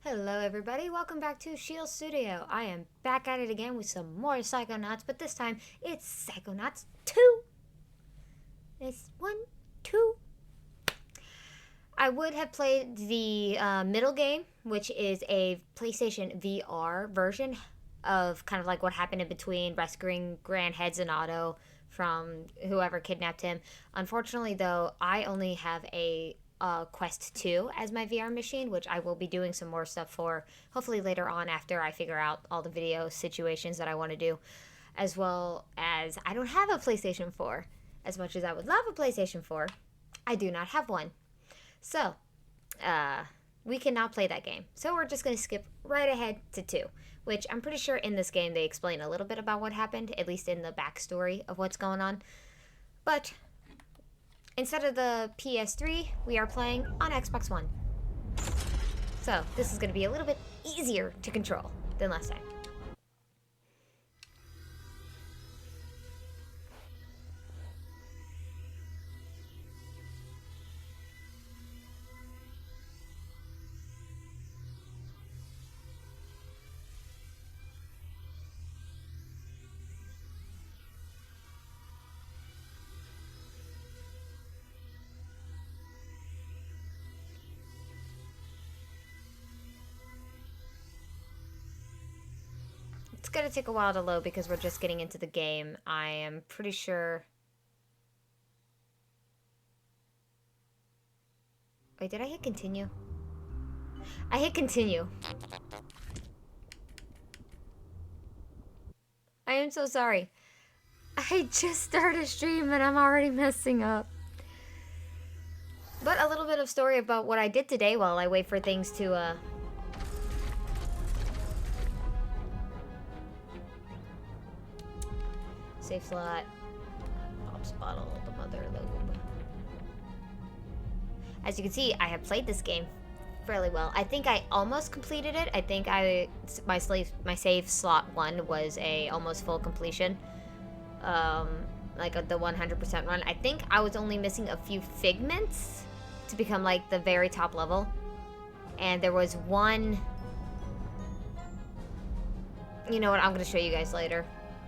Hello everybody, welcome back to Shield Studio. I am back at it again with some more Psychonauts, but this time it's Psychonauts 2. It's 1, 2. I would have played the middle game, which is a PlayStation VR version of kind of like what happened in between rescuing Grand Head Zinato from whoever kidnapped him. Unfortunately, though, I only have a Quest 2 as my VR machine, which I will be doing some more stuff for hopefully later on after I figure out all the video situations that I want to do. As well as I don't have a PlayStation 4. As much as I would love a PlayStation 4, I do not have one. So, we cannot play that game. So we're just going to skip right ahead to 2, which I'm pretty sure in this game they explain a little bit about what happened, at least in the backstory of what's going on. But instead of the PS3, we are playing on Xbox One. So this is going to be a little bit easier to control than last time. It's going to take a while to load because we're just getting into the game. I am pretty sure... Wait, did I hit continue? I hit continue. I am so sorry. I just started a stream and I'm already messing up. But a little bit of story about what I did today while I wait for things to, Safe slot. Pops bottle, the motherlobe. As you can see, I have played this game fairly well. I think I almost completed it. I think my save slot 1 was a almost full completion. Like the 100% run. I think I was only missing a few figments to become like the very top level. And there was one... You know what, I'm going to show you guys later.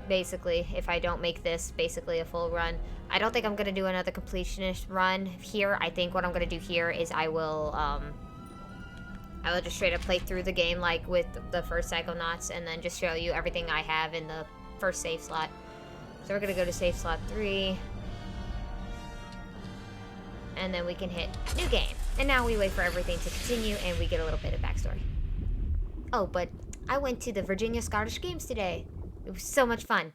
Basically, if I don't make this basically a full run. I don't think I'm going to do another completionist run here. I think what I'm going to do here is I will just straight up play through the game like with the first Psychonauts and then just show you everything I have in the first save slot. So we're going to go to save slot 3. And then we can hit new game. And now we wait for everything to continue and we get a little bit of backstory. Oh, but I went to the Virginia Scottish Games today. It was so much fun.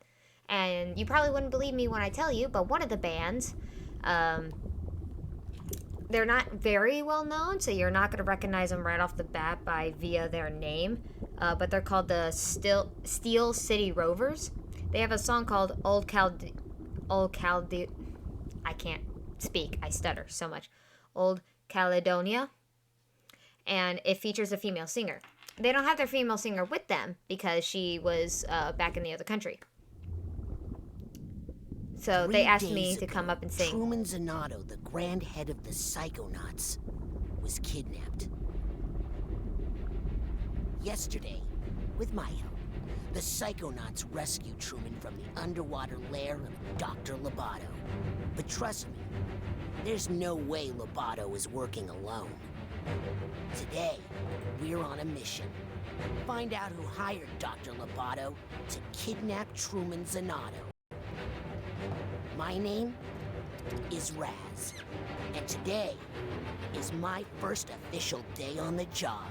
And you probably wouldn't believe me when I tell you, but one of the bands, they're not very well known, so you're not going to recognize them right off the bat via their name. But they're called the Steel City Rovers. They have a song called I can't speak. I stutter so much. Old Caledonia. And it features a female singer. They don't have their female singer with them because she was back in the other country. So they asked me to come up and sing. Truman Zinato, the grand head of the Psychonauts, was kidnapped. Yesterday, with my help, the Psychonauts rescued Truman from the underwater lair of Dr. Loboto. But trust me, there's no way Loboto is working alone. Today, we're on a mission. Find out who hired Dr. Loboto to kidnap Truman Zinato. My name is Raz, and today is my first official day on the job.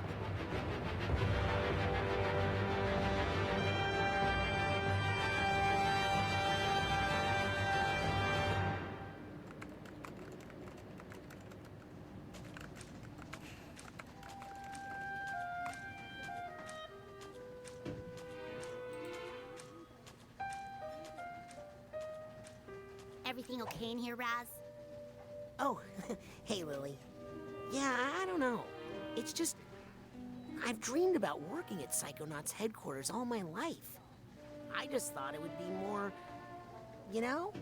Everything okay in here, Raz? Oh, hey, Lily. Yeah, I don't know. It's just... I've dreamed about working at Psychonauts headquarters all my life. I just thought it would be more... you know?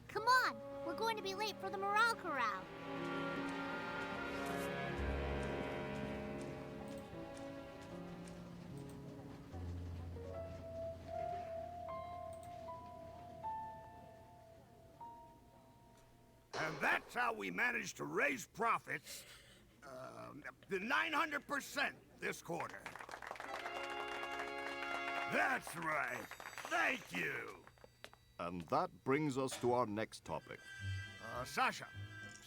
Come on! We're going to be late for the morale corral. That's how we managed to raise profits, the 900% this quarter. That's right. Thank you. And that brings us to our next topic. Sasha,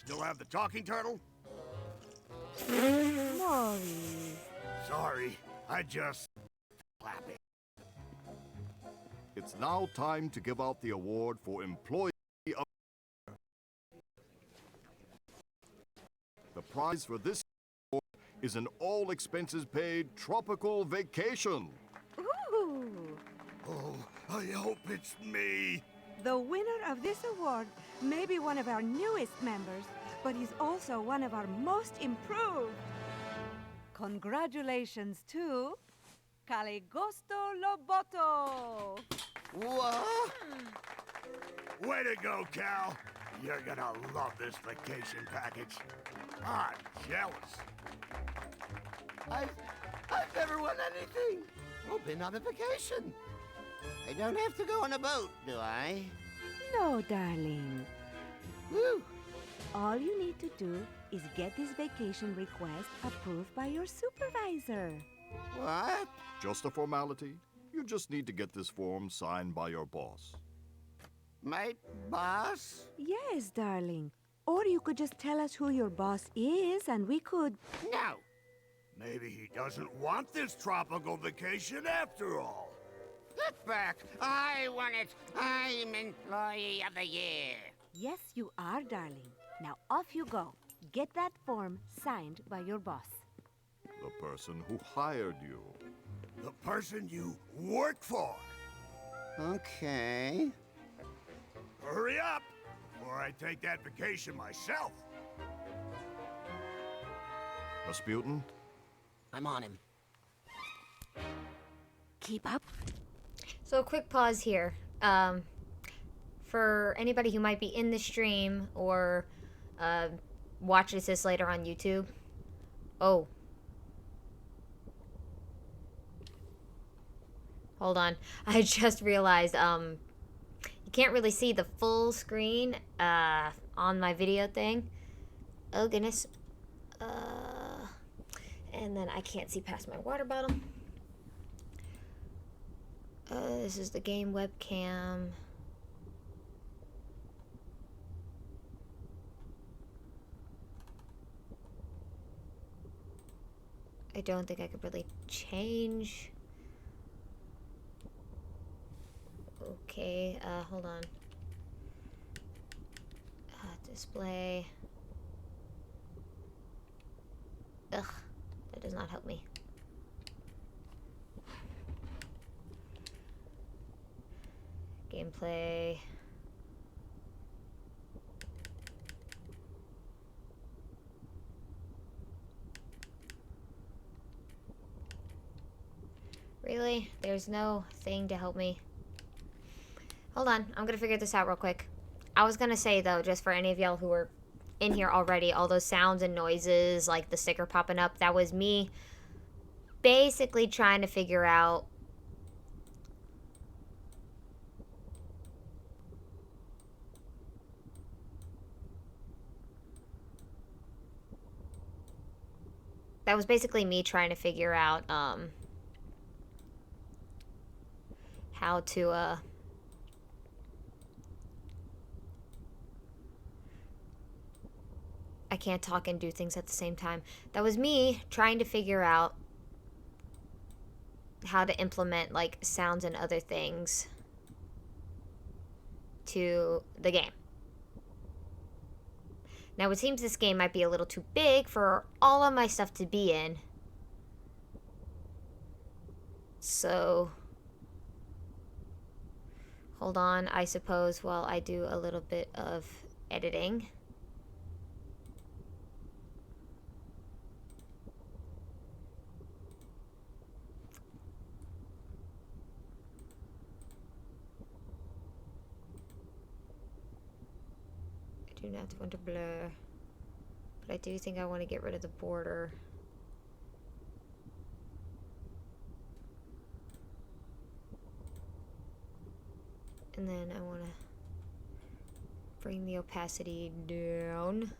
still have the talking turtle? Maurice. Sorry, I just... clapping. It's now time to give out the award for Employee of the Year. The prize for this award is an all-expenses-paid tropical vacation. Ooh. Oh, I hope it's me. The winner of this award may be one of our newest members, but he's also one of our most improved. Congratulations to Caligosto Loboto. What? Way to go, Cal. You're gonna love this vacation package. I'm jealous. I've never won anything. Well, been on a vacation. I don't have to go on a boat, do I? No, darling. Woo! All you need to do is get this vacation request approved by your supervisor. What? Just a formality. You just need to get this form signed by your boss. My boss? Yes, darling. Or you could just tell us who your boss is and we could... No. Maybe he doesn't want this tropical vacation after all. Get back. I want it. I'm Employee of the Year. Yes, you are, darling. Now off you go. Get that form signed by your boss. The person who hired you. The person you work for. Okay. Hurry up, before I take that vacation myself. Rasputin? I'm on him. Keep up. So a quick pause here. For anybody who might be in the stream or watches this later on YouTube. Oh. Hold on. I just realized you can't really see the full screen on my video thing. Oh goodness. And then I can't see past my water bottle. This is the game webcam. I don't think I could really change. Okay, hold on. Display. Ugh, that does not help me. Gameplay. Really? There's no thing to help me. Hold on, I'm gonna figure this out real quick. I was gonna say though, just for any of y'all who are in here already, all those sounds and noises, like the sticker popping up, that was me basically trying to figure out how to I can't talk and do things at the same time. That was me trying to figure out how to implement like sounds and other things to the game. Now it seems this game might be a little too big for all of my stuff to be in. So hold on, I suppose, while I do a little bit of editing. I do not want to blur, but I do think I want to get rid of the border. And then I want to Bring the opacity down.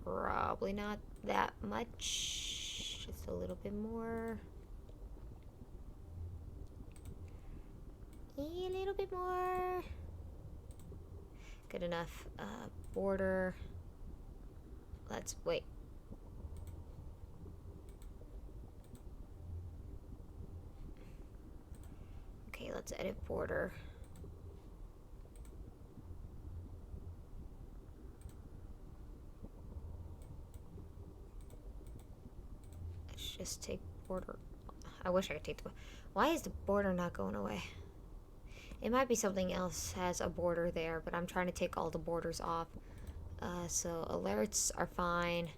Probably not that much. Just a little bit more. A little bit more. Good enough. Border. Let's wait. Okay, let's edit border. Let's just take border. I wish I could take the. Why is the border not going away? It might be something else has a border there, but I'm trying to take all the borders off. So alerts are fine.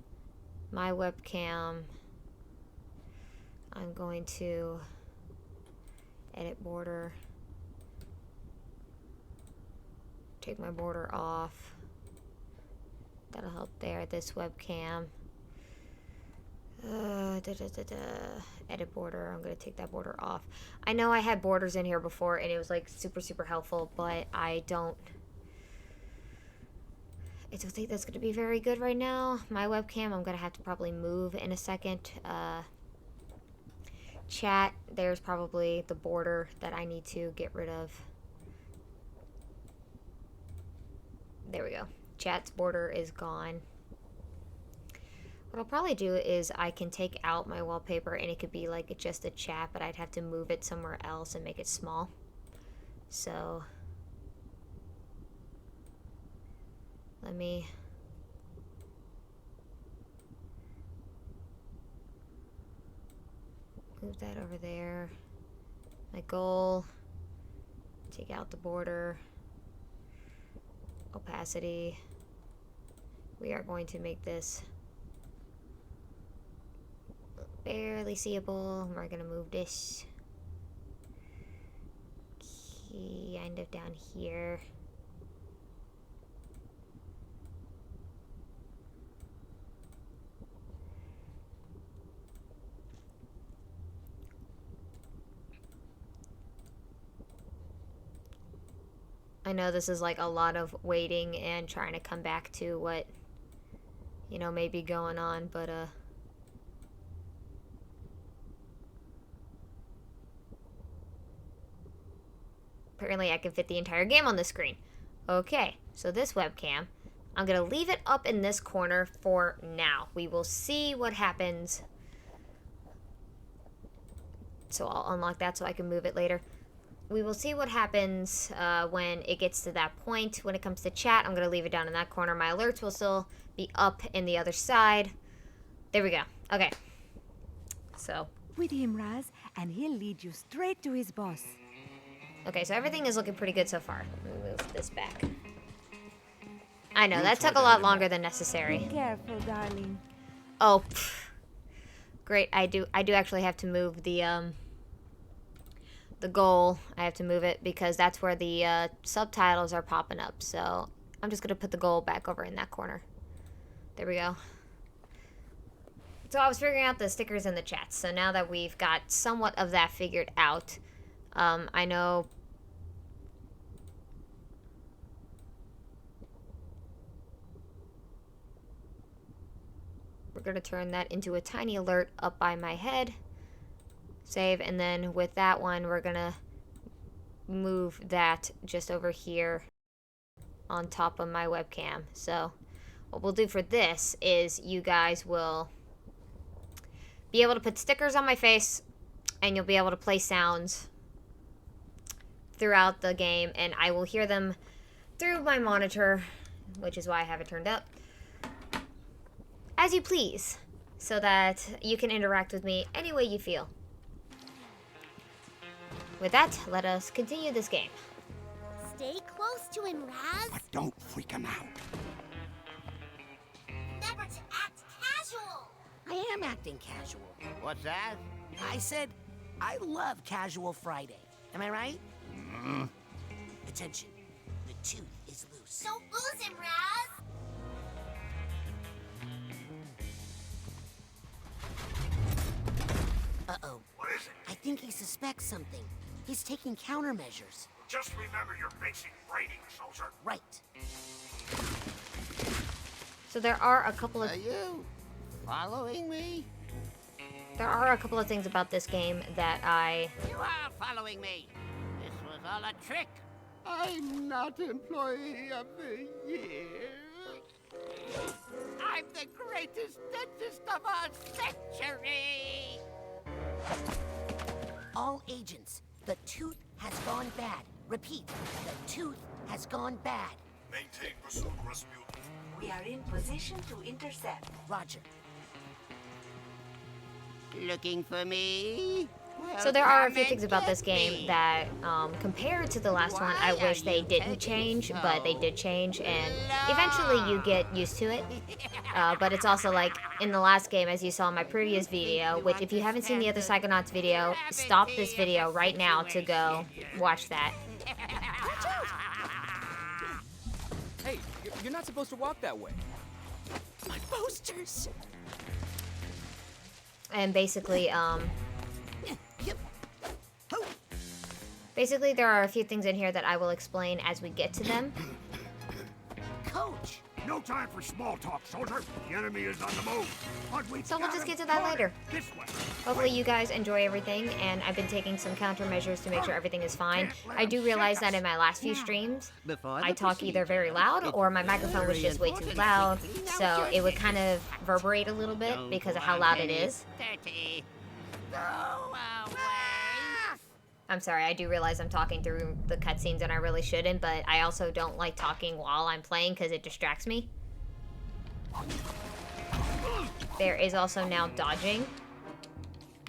My webcam. I'm going to edit border. Take my border off. That'll help there. This webcam. Edit border. I'm gonna take that border off. I know I had borders in here before and it was like super helpful, but I don't think that's gonna be very good right now. My webcam I'm gonna have to probably move in a second. Chat, there's probably the border that I need to get rid of. There we go. Chat's border is gone. What I'll probably do is I can take out my wallpaper and it could be like just a chat, but I'd have to move it somewhere else and make it small. So let me move that over there. My goal, take out the border, opacity. We are going to make this barely seeable. We're gonna move this kind of down here. I know this is like a lot of waiting and trying to come back to what, you know, may be going on, but apparently I can fit the entire game on the screen. Okay, so this webcam, I'm gonna leave it up in this corner for now. We will see what happens. So I'll unlock that so I can move it later. We will see what happens when it gets to that point. When it comes to chat, I'm going to leave it down in that corner. My alerts will still be up in the other side. There we go. Okay. So. With him, Raz, and he'll lead you straight to his boss. Okay, so everything is looking pretty good so far. Let me move this back. I know, that took a lot longer than necessary. Be careful, darling. Oh, great. I do actually have to move the goal. I have to move it because that's where the subtitles are popping up. So I'm just gonna put the goal back over in that corner. There we go. So I was figuring out the stickers in the chats. So now that we've got somewhat of that figured out, I know we're gonna turn that into a tiny alert up by my head. Save, and then with that one we're gonna move that just over here on top of my webcam. So what we'll do for this is you guys will be able to put stickers on my face and you'll be able to play sounds throughout the game and I will hear them through my monitor, which is why I have it turned up, as you please, so that you can interact with me any way you feel. With that, let us continue this game. Stay close to him, Raz. But don't freak him out. Remember to act casual. I am acting casual. What's that? I said, I love Casual Friday. Am I right? Attention, the tooth is loose. Don't lose him, Raz. Uh-oh. What is it? I think he suspects something. He's taking countermeasures. Just remember your basic rating, soldier. Right. So there are a couple of Are you following me? things about this game that I You are following me. This was all a trick. I'm not Employee of the Year. I'm the greatest dentist of our century. All agents, the tooth has gone bad. Repeat, the tooth has gone bad. Maintain pursuit, Rasputin. We are in position to intercept. Roger. Looking for me? So there are a few things about this game that, compared to the last one, I wish they didn't change, but they did change, and eventually you get used to it. But it's also like, in the last game, as you saw in my previous video, which if you haven't seen the other Psychonauts video, stop this video right now to go watch that. Hey, you're not supposed to walk that way. My posters! And basically, Yep. basically there are a few things in here that I will explain as we get to them. Coach! No time for small talk, soldier. The enemy is on the move. But we So we'll just got get to him that cornered. later. This way. Hopefully you guys enjoy everything, and I've been taking some countermeasures to make sure everything is fine. I do realize that in my last few streams, I talk either very loud or my microphone was just way too loud, so it would kind of reverberate a little bit because of how loud it is. Go away! I'm sorry, I do realize I'm talking through the cutscenes and I really shouldn't, but I also don't like talking while I'm playing because it distracts me. There is also now dodging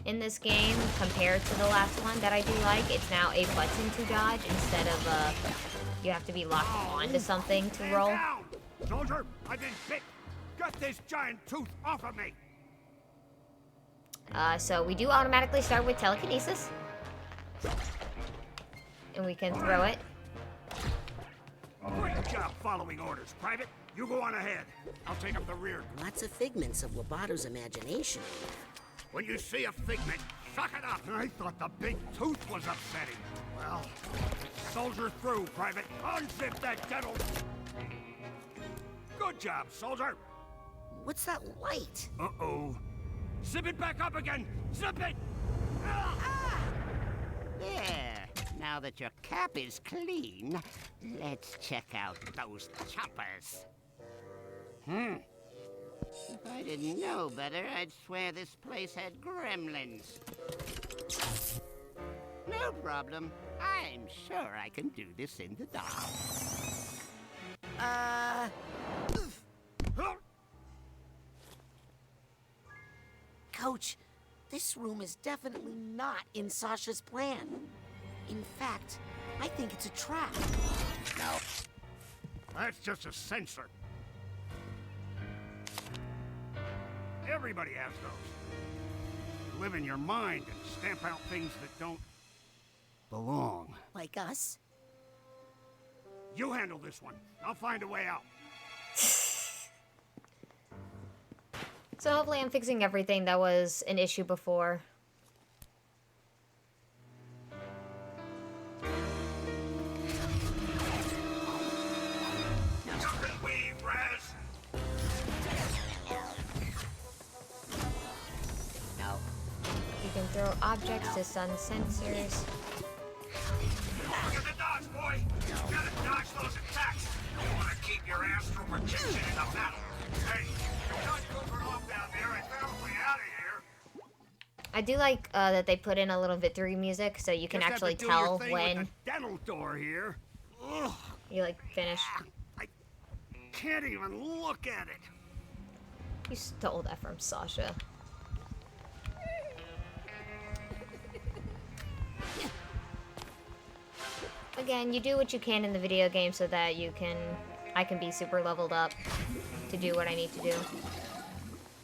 in this game compared to the last one that I do like. It's now a button to dodge instead of you have to be locked onto something to Stand roll. down. Soldier, I've been bit. Get this giant tooth off of me. So we do automatically start with telekinesis. And we can throw it. Great job following orders, Private. You go on ahead. I'll take up the rear. Lots of figments of Lobato's imagination. When you see a figment, suck it up. I thought the big tooth was upsetting. Well, soldier through, Private. Unzip that dental. Good job, soldier. What's that light? Uh-oh. Zip it back up again. Zip it. There. Now that your cap is clean, let's check out those choppers. If I didn't know better, I'd swear this place had gremlins. No problem. I'm sure I can do this in the dark. Coach, this room is definitely not in Sasha's plan. In fact, I think it's a trap. No. That's just a sensor. Everybody has those. Live in your mind and stamp out things that don't belong. Like us? You handle this one. I'll find a way out. So hopefully I'm fixing everything that was an issue before. No. You can throw objects to stun sensors. Get the dodge, boy! You gotta dodge those attacks. You wanna keep your astral projection in the battle. Hey, you're not goofing off down there. I found a way out of here. I do like that they put in a little victory music so you can Just actually have to do your tell thing when with the dental door here. Ugh, you like finish. I can't even look at it. You stole that from Sasha. Again, you do what you can in the video game so that I can be super leveled up to do what I need to do.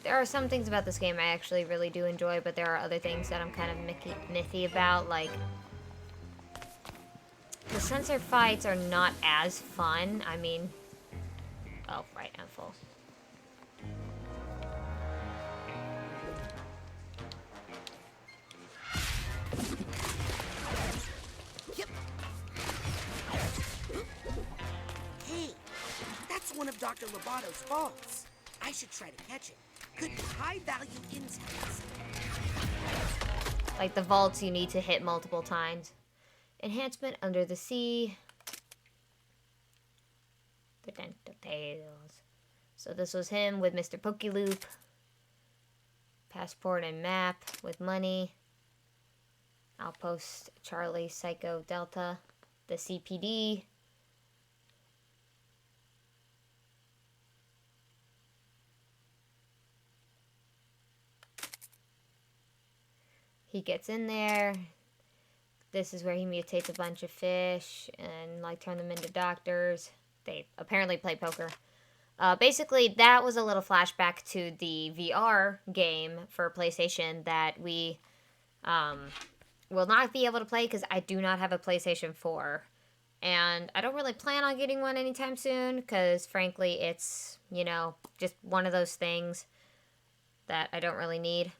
There are some things about this game I actually really do enjoy, but there are other things that I'm kind of miffy about, like the sensor fights are not as fun. I mean, oh, right, I'm full. Dr. Lobato's vaults. I should try to catch it. Could be high-value intel. Like the vaults you need to hit multiple times. Enhancement under the sea. The Tales. So this was him with Mr. Pokeloop. Passport and map with money. Outpost Charlie Psycho Delta. The CPD. He gets in there. This is where he mutates a bunch of fish and like turn them into doctors. They apparently play poker. Basically, that was a little flashback to the VR game for PlayStation that we will not be able to play because I do not have a PlayStation 4. And I don't really plan on getting one anytime soon because, frankly, it's, you know, just one of those things that I don't really need.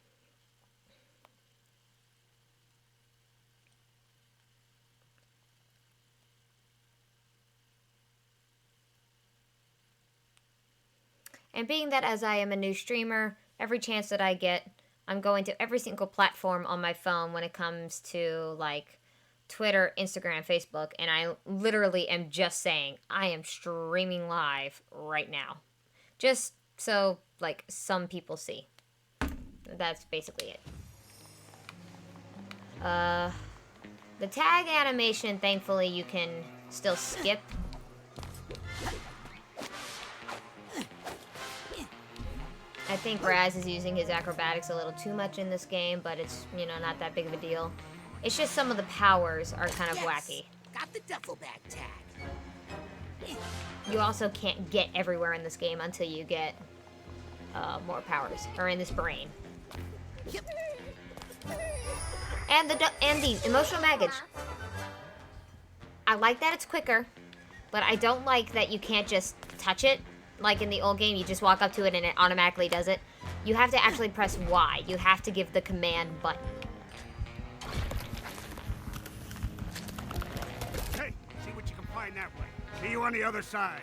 And being that as I am a new streamer, every chance that I get, I'm going to every single platform on my phone when it comes to, like, Twitter, Instagram, Facebook, and I literally am just saying, I am streaming live right now. Just so, like, some people see. That's basically it. The tag animation, thankfully, you can still skip. I think Raz is using his acrobatics a little too much in this game, but it's, you know, not that big of a deal. It's just some of the powers are kind of wacky. Got the duffel bag tag. You also can't get everywhere in this game until you get more powers, or in this brain. Yep. And the emotional baggage. I like that it's quicker, but I don't like that you can't just touch it. Like in the old game, you just walk up to it and it automatically does it. You have to actually press Y. You have to give the command button. Hey, see what you can find that way. See you on the other side.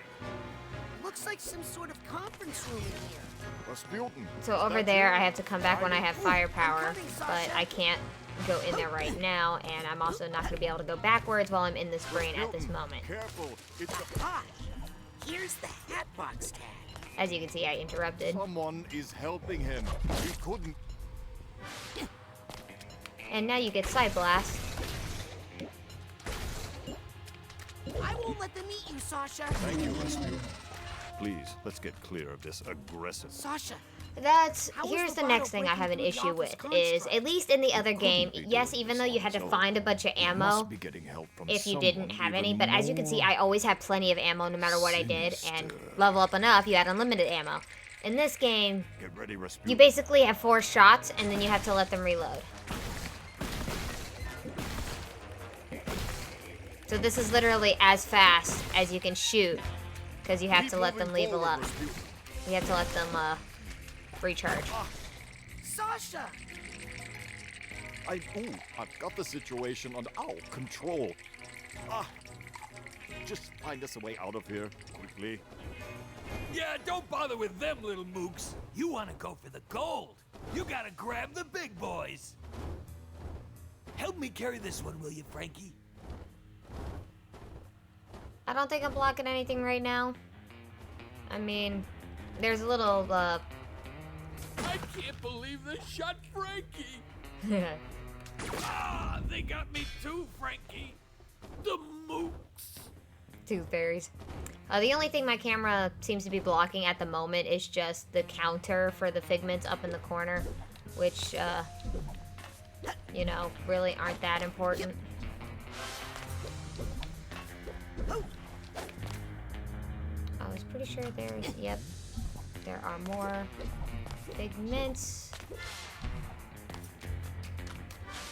Looks like some sort of conference room in here. Rasputin. So over there, I have to come back when I have firepower, but I can't go in there right now, and I'm also not going to be able to go backwards while I'm in this brain at this moment. Careful. It's Ah, here's the Hatbox tag. As you can see, I interrupted. someone is helping him. He couldn't. And now you get Side Blast. I won't let them eat you, Sasha. Thank you, Rasputin. Please, let's get clear of this aggressive. Sasha, Here's the next thing I have an issue with, is at least in the other game, yes, even though you had to find a bunch of ammo if you didn't have any, but as you can see, I always had plenty of ammo no matter what I did, and level up enough, you had unlimited ammo. In this game, Get ready, Rasputin. you basically have 4 shots, and then you have to let them reload. So this is literally as fast as you can shoot, because you have to let them level up. You have to let them, recharge. Sasha! I've got the situation under control. Just find us a way out of here, quickly. Yeah, don't bother with them little mooks. You want to go for the gold. You gotta grab the big boys. Help me carry this one, will you, Frankie? I don't think I'm blocking anything right now. I mean, there's a little, I can't believe they shot Frankie. They got me too, Frankie. The mooks. Tooth fairies. The only thing my camera seems to be blocking at the moment is just the counter for the figments up in the corner, which, you know, really aren't that important. I was pretty sure there's, yep, there are more figments.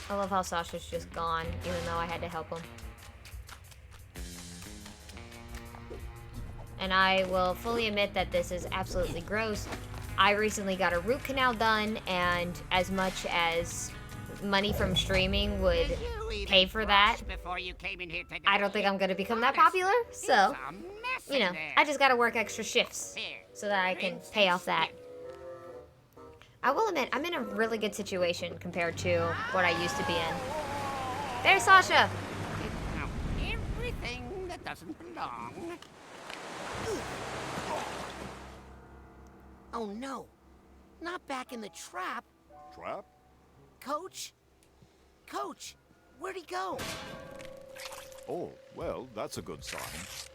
I love how Sasha's just gone, even though I had to help him. And I will fully admit that this is absolutely gross. I recently got a root canal done, and as much as money from streaming would pay for that, I don't think I'm gonna become that popular. So, you know, I just gotta work extra shifts so that I can pay off that. I will admit, I'm in a really good situation compared to what I used to be in. There's Sasha! Now, everything that doesn't belong. Oh no, not back in the trap. Trap? Coach? Coach, where'd he go? Oh, well, that's a good sign.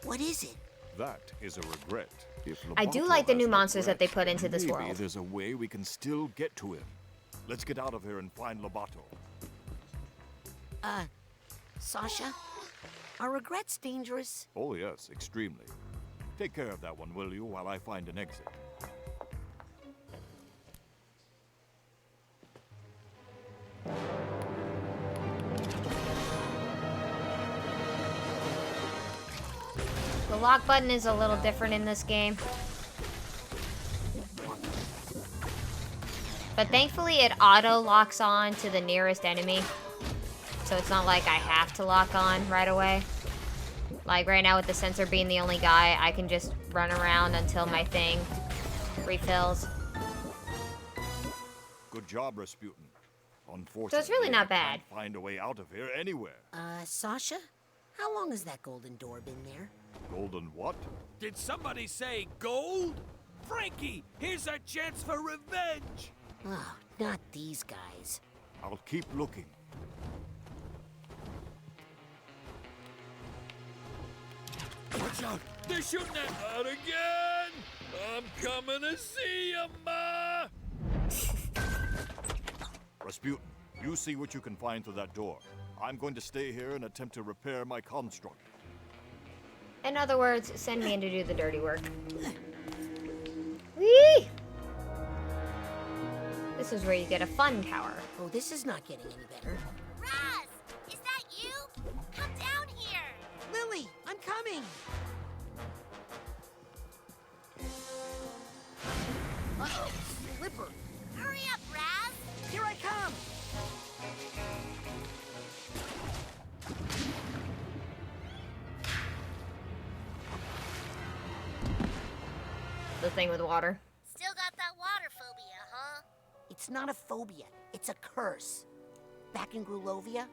What is it? That is a regret. If I do Loboto like the has new monsters that they regret, put into this maybe world. there's a way we can still get to him. Let's get out of here and find Loboto. Sasha? Are regrets dangerous? Oh, yes, extremely. Take care of that one, will you, while I find an exit. The lock button is a little different in this game. But thankfully it auto locks on to the nearest enemy. So it's not like I have to lock on right away. Like right now with the sensor being the only guy, I can just run around until my thing refills. Good job, Rasputin. Unfortunately, So it's really not I bad. can't find a way out of here anywhere. Sasha? How long has that golden door been there? Golden what? Did somebody say gold? Frankie, here's our chance for revenge. Oh, not these guys. I'll keep looking. Watch out! They're shooting at out again! I'm coming to see you, Ma! Rasputin, you see what you can find through that door. I'm going to stay here and attempt to repair my construct. In other words, send me in to do the dirty work. Whee! This is where you get a fun tower. Oh, this is not getting any better. Raz, is that you? Come down here. Lily, I'm coming! Uh-oh, Slipper! Hurry up, Raz. Here I come! The thing with water. Still got that water phobia, huh? It's not a phobia, it's a curse. Back in Grulovia,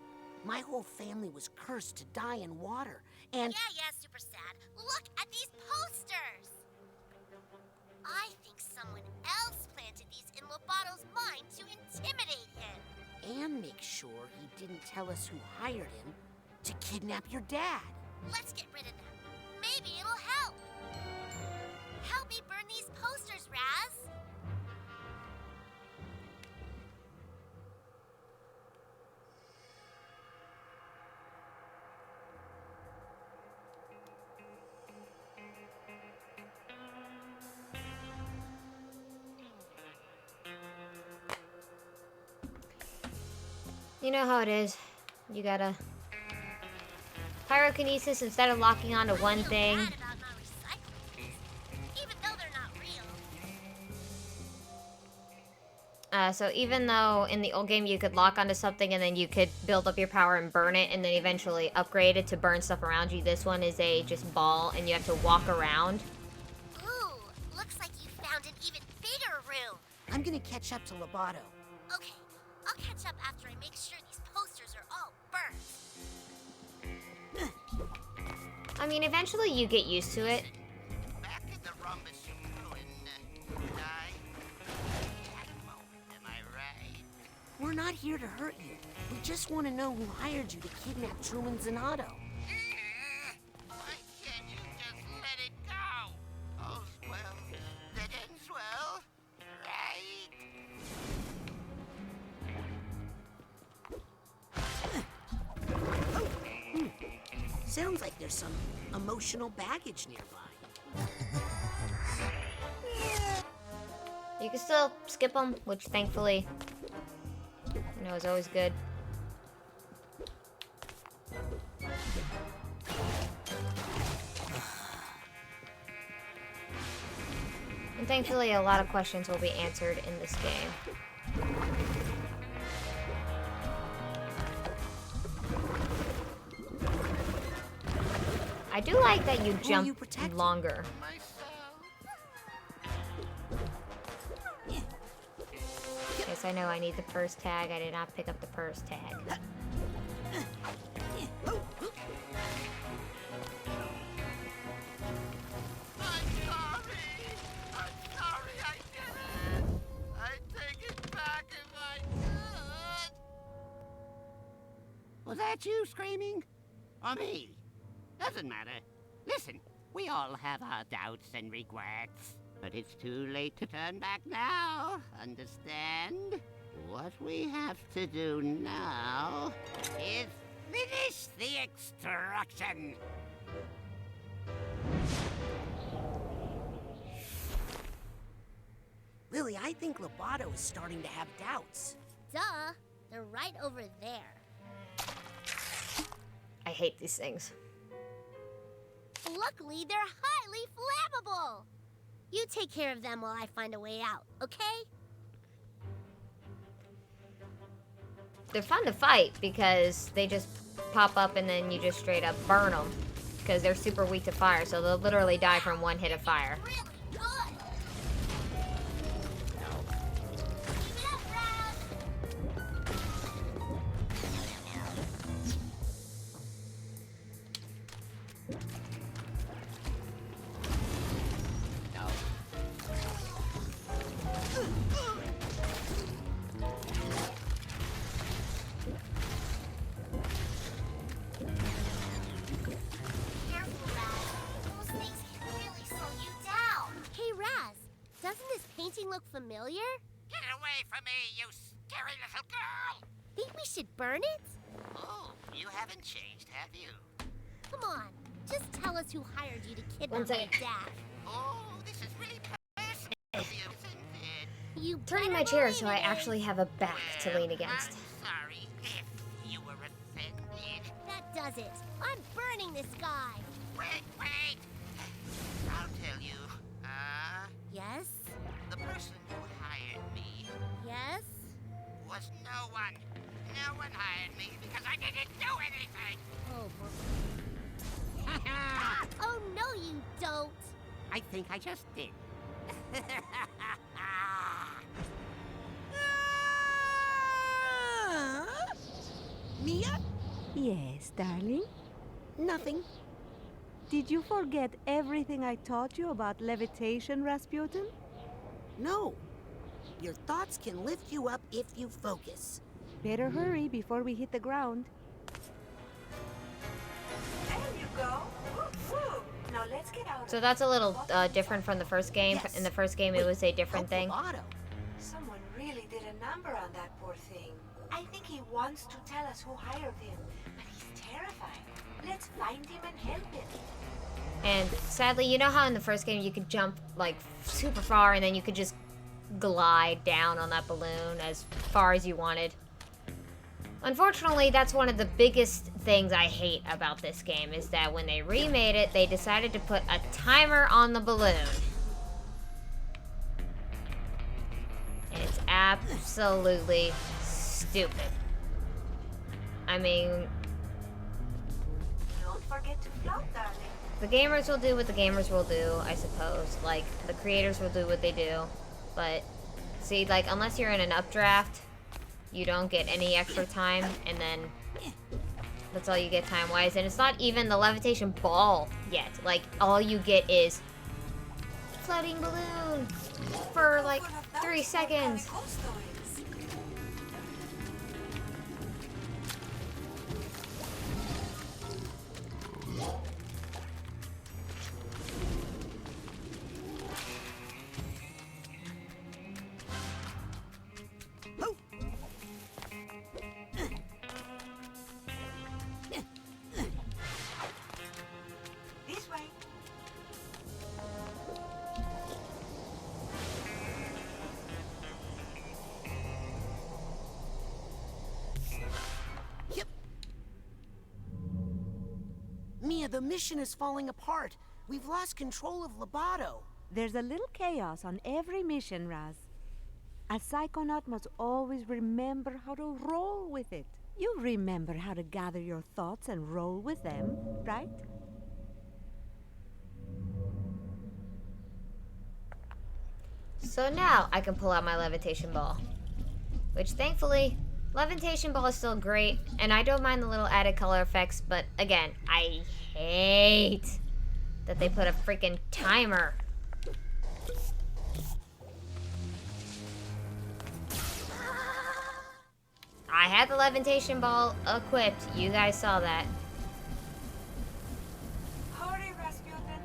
my whole family was cursed to die in water, and... Yeah, super sad. Look at these posters. I think someone else planted these in Loboto's mind to intimidate him. And make sure he didn't tell us who hired him to kidnap your dad. Let's get rid of them. Maybe it'll help. Help me burn these posters, Raz. You know how it is. You gotta... Pyrokinesis, instead of locking onto one thing... Bad about not recycling things, even though they're not real. So even though in the old game you could lock onto something and then you could build up your power and burn it and then eventually upgrade it to burn stuff around you, this one is a just ball and you have to walk around. Ooh, looks like you found an even bigger room. I'm gonna catch up to Loboto. Okay, I'll catch up after I make sure these posters are all burnt. I mean, eventually you get used to it. Back at the rhombus ruin, am I right? We're not here to hurt you. We just want to know who hired you to kidnap Truman Zinato. Why can't you just let it go? All's well that ends well, right? Sounds like there's some emotional baggage nearby. You can still skip them, which thankfully, you know, is always good. And thankfully, a lot of questions will be answered in this game. I do like that you Who are jump you protecting? longer. Yes, I know I need the purse tag. I did not pick up the purse tag. I'm sorry I did it. I'd take it back if I could. Was that you screaming? Or me? Doesn't matter. Listen, we all have our doubts and regrets. But it's too late to turn back now. Understand? What we have to do now is finish the extraction. Lily, I think Loboto is starting to have doubts. Duh, they're right over there. I hate these things. Luckily, they're highly flammable. You take care of them while I find a way out, okay? They're fun to fight because they just pop up and then you just straight up burn them. Because they're super weak to fire, so they'll literally die from one hit of fire. Really good. Keep it up, Raz. Careful, Raz. Those things can really slow you down. Hey, Raz, doesn't this painting look familiar? Get away from me, you scary little girl! Think we should burn it? Oh, you haven't changed, have you? Come on, just tell us who hired you to kidnap One my second. dad. Oh, this is really personal of you, isn't it? You Turning my better chair believe so I it is. actually have a back to lean against. I'm sorry if you were offended. That does it. I'm burning this guy. Wait! I'll tell you. Yes? The person who hired me Yes? was no one. No one hired me because I didn't do anything. Oh, oh no, you don't. I think I just did. Mia? Yes, darling? Nothing. Did you forget everything I taught you about levitation, Rasputin? No. Your thoughts can lift you up if you focus. Better hurry before we hit the ground. There you go. Now let's get out. So that's a little different from the first game. Yes. In the first game, it was a different thing. Loboto. Someone really did a number on that poor thing. I think he wants to tell us who hired him, but he's terrified. Let's find him and help him. And sadly, you know how in the first game you could jump like super far and then you could just glide down on that balloon as far as you wanted? Unfortunately, that's one of the biggest things I hate about this game, is that when they remade it, they decided to put a timer on the balloon. And it's absolutely stupid. I mean, Don't forget to float, darling. the gamers will do what the gamers will do, I suppose. Like, the creators will do what they do. But, see, like, unless you're in an updraft, you don't get any extra time, and then that's all you get time-wise. And it's not even the levitation ball yet. Like, all you get is floating balloon for, like, 3 seconds. This way. Yep. Mia, the mission is falling apart. We've lost control of Loboto. There's a little chaos on every mission, Raz. A psychonaut must always remember how to roll with it. You remember how to gather your thoughts and roll with them, right? So now I can pull out my levitation ball. Which thankfully, levitation ball is still great, and I don't mind the little added color effects, but again, I hate that they put a freaking timer. I had the levitation ball equipped. You guys saw that. Hurry, Rasputin.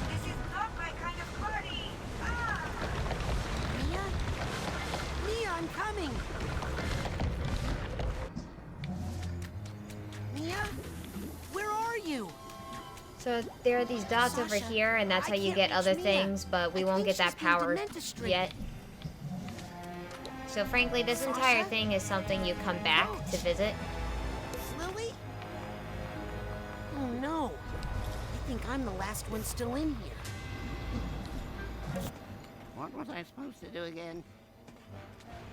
This is not my kind of party. Ah! Mia? Mia, I'm coming! Mia? Where are you? So there are these dots over Sasha, here, and that's how I you can't get other reach Mia. things, but we I won't think get that she's been power demented-stricken. yet. So frankly, this entire Sasha? thing is something you come back to visit. Lily? Oh no. I think I'm the last one still in here. What was I supposed to do again?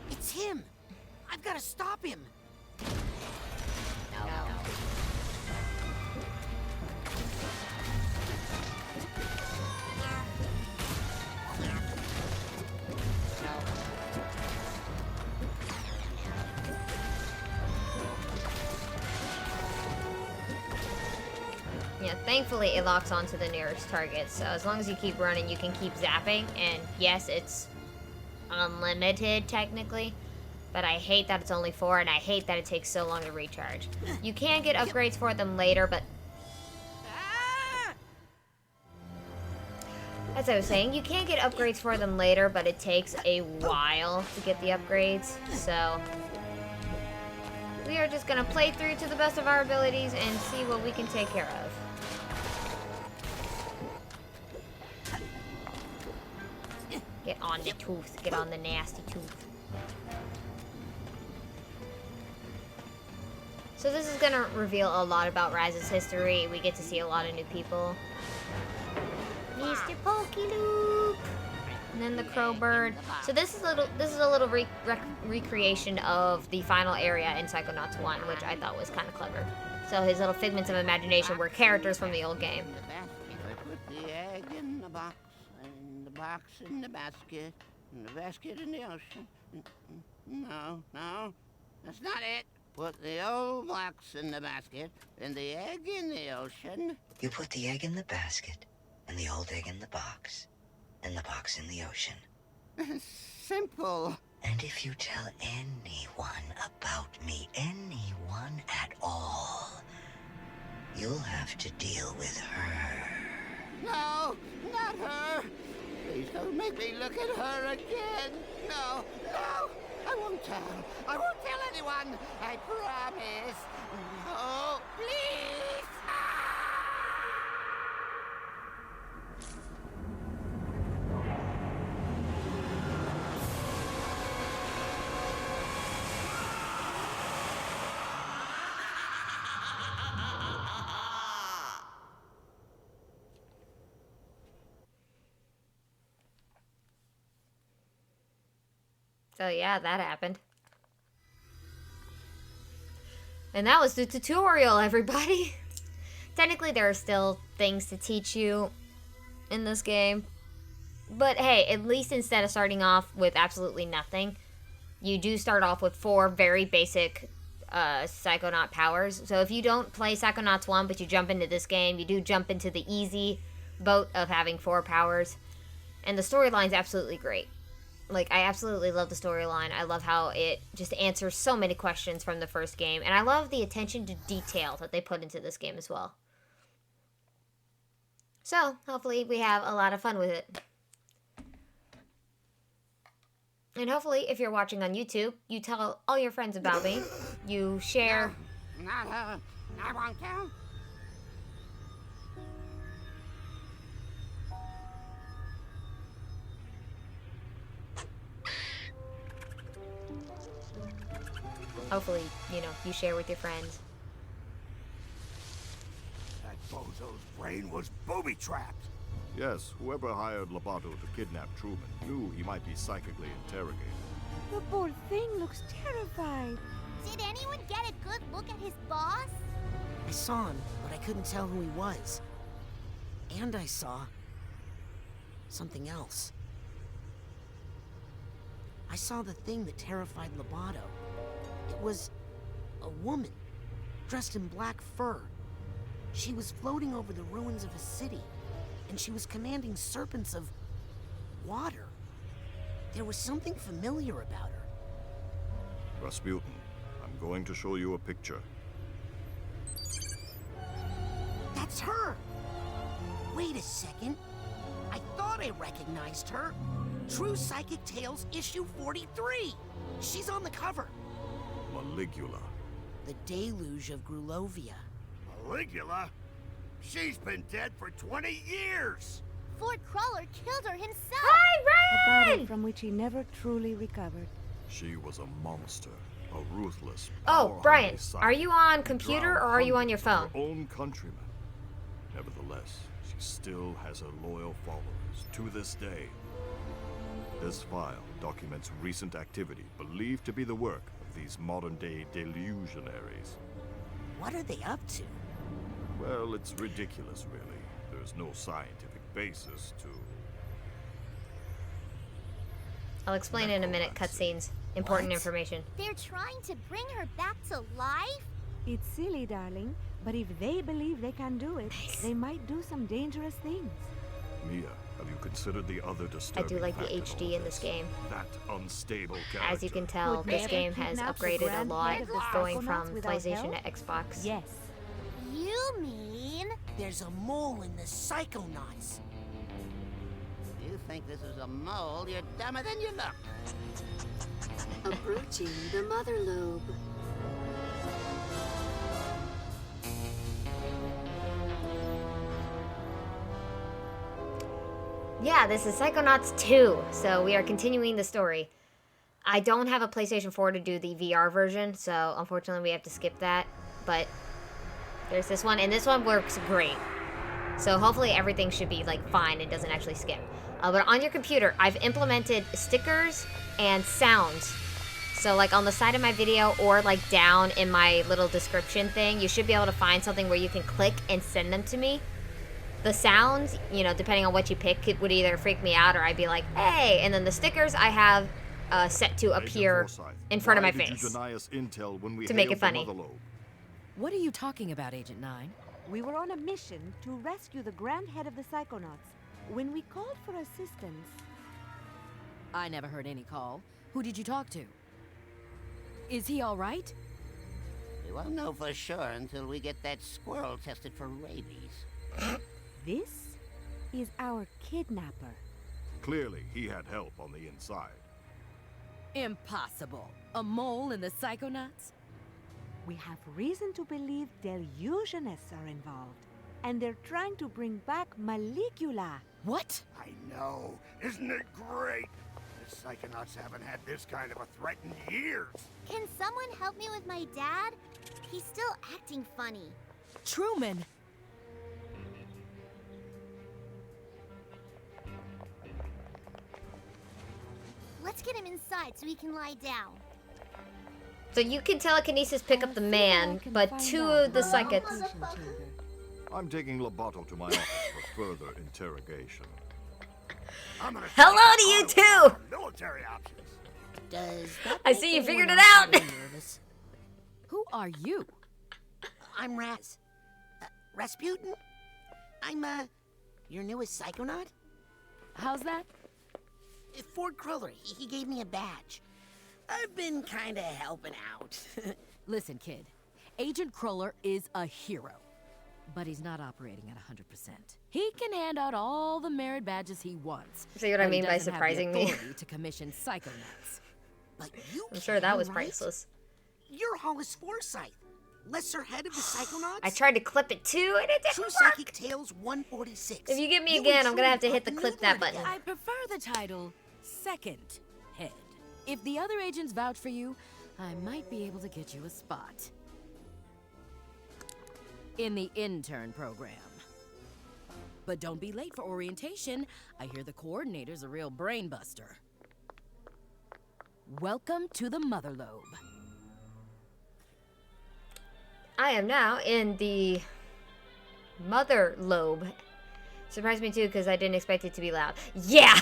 It's him! I've got to stop him! Yeah, thankfully it locks onto the nearest target, so as long as you keep running, you can keep zapping, and yes, it's unlimited technically, but I hate that it's only 4, and I hate that it takes so long to recharge. You can get upgrades for them later, but as I was saying, you can get upgrades for them later, but it takes a while to get the upgrades, so we are just gonna play through to the best of our abilities and see what we can take care of. Get on the tooth. Get on the nasty tooth. So this is gonna reveal a lot about Raz's history. We get to see a lot of new people. Mr. Pokeloop! And then the Crowbird. So this is a little recreation of the final area in Psychonauts 1, which I thought was kind of clever. So his little figments of imagination were characters from the old game. The basket. I put the egg in the box, and the box in the basket, and the basket in the ocean. No, that's not it. Put the old box in the basket, and the egg in the ocean. You put the egg in the basket, and the old egg in the box, and the box in the ocean. Simple. And if you tell anyone about me, anyone at all, you'll have to deal with her. No, not her. Please don't make me look at her again. No, I won't tell. I won't tell anyone. I promise. No, please. So yeah, that happened. And that was the tutorial, everybody. Technically, there are still things to teach you in this game. But hey, at least instead of starting off with absolutely nothing, you do start off with 4 very basic Psychonaut powers. So if you don't play Psychonauts 1, but you jump into this game, you do jump into the easy boat of having 4 powers. And the storyline's absolutely great. Like, I absolutely love the storyline. I love how it just answers so many questions from the first game. And I love the attention to detail that they put into this game as well. So, hopefully we have a lot of fun with it. And hopefully, if you're watching on YouTube, you tell all your friends about me. You share... No, not her. I won't tell. Hopefully, you know, you share with your friends. That bozo's brain was booby-trapped. Yes, whoever hired Loboto to kidnap Truman knew he might be psychically interrogated. The poor thing looks terrified. Did anyone get a good look at his boss? I saw him, but I couldn't tell who he was. And I saw something else. I saw the thing that terrified Loboto. It was a woman, dressed in black fur. She was floating over the ruins of a city, and she was commanding serpents of water. There was something familiar about her. Rasputin, I'm going to show you a picture. That's her! Wait a second. I thought I recognized her. True Psychic Tales, issue 43. She's on the cover. Maligula. The Deluge of Grulovia. Maligula? She's been dead for 20 years! Ford Crawler killed her himself! Hi, A Ryan! battle from which he never truly recovered. She was a monster, a ruthless, Oh, Brian, power-hungry psychic are you on who computer or drowned are you on your hundreds phone? of her own countrymen. Nevertheless, she still has her loyal followers to this day. This file documents recent activity believed to be the work of these modern-day delusionaries. What are they up to? Well, it's ridiculous, really. There's no scientific basis to... I'll explain in a minute. Cutscenes. Important What? information. They're trying to bring her back to life? It's silly, darling, but if they believe they can do it, they might do some dangerous things. Mia, have you considered the other I disturbing do like the fact in HD all in this game. That unstable character. As you can tell, Could this they game has kidnap the upgraded a grand lot, head of the going Psychonauts from without PlayStation help? to Xbox. Yes. You mean? There's a mole in the Psychonauts. You think this is a mole, you're dumber than you look. Approaching the motherlobe. Yeah, this is Psychonauts 2, so we are continuing the story. I don't have a PlayStation 4 to do the VR version, so unfortunately we have to skip that. But there's this one, and this one works great. So hopefully everything should be like fine, it doesn't actually skip. But on your computer, I've implemented stickers and sounds. So like on the side of my video or like down in my little description thing, you should be able to find something where you can click and send them to me. The sounds, you know, depending on what you pick, it would either freak me out or I'd be like, hey. And then the stickers I have set to appear in front of my Why did you face deny us intel when we to make hailed it funny. the motherlobe? What are you talking about, Agent 9? We were on a mission to rescue the grand head of the Psychonauts. When we called for assistance... I never heard any call. Who did you talk to? Is he all right? We won't know for sure until we get that squirrel tested for rabies. This is our kidnapper. Clearly, he had help on the inside. Impossible. A mole in the Psychonauts? We have reason to believe delusionists are involved. And they're trying to bring back Maligula. What? I know. Isn't it great? The Psychonauts haven't had this kind of a threat in years. Can someone help me with my dad? He's still acting funny. Truman! Let's get him inside so he can lie down. So you can telekinesis pick up the man, but two of the psychics... I'm taking Loboto to my office for further interrogation. I'm gonna Hello to you too! military options. Does that I make see you anyone figured it else out! a little nervous? Who are you? I'm Raz. Rasputin? I'm, your newest Psychonaut? How's that? Ford Crawler, he gave me a badge. I've been kinda helping out. Listen, kid. Agent Crawler is a hero. But he's not operating at 100%. He can hand out all the merit badges he wants. See what I but he mean by doesn't have surprising the me? authority to commission Psychonauts. But you I'm sure that can, was right? priceless. You're Hollis Forsyth, lesser head of the Psychonauts. I tried to clip it too, and it True didn't Psychic work! Tales 146. If you get me You again, and I'm gonna have to Truman hit the fought clip Newborn that button. together. I prefer the title Second Head. If the other agents vouch for you, I might be able to get you a spot. In the intern program. But don't be late for orientation. I hear the coordinator's a real brainbuster. Welcome to the motherlobe. I am now in the motherlobe. Surprised me too because I didn't expect it to be loud. Yeah!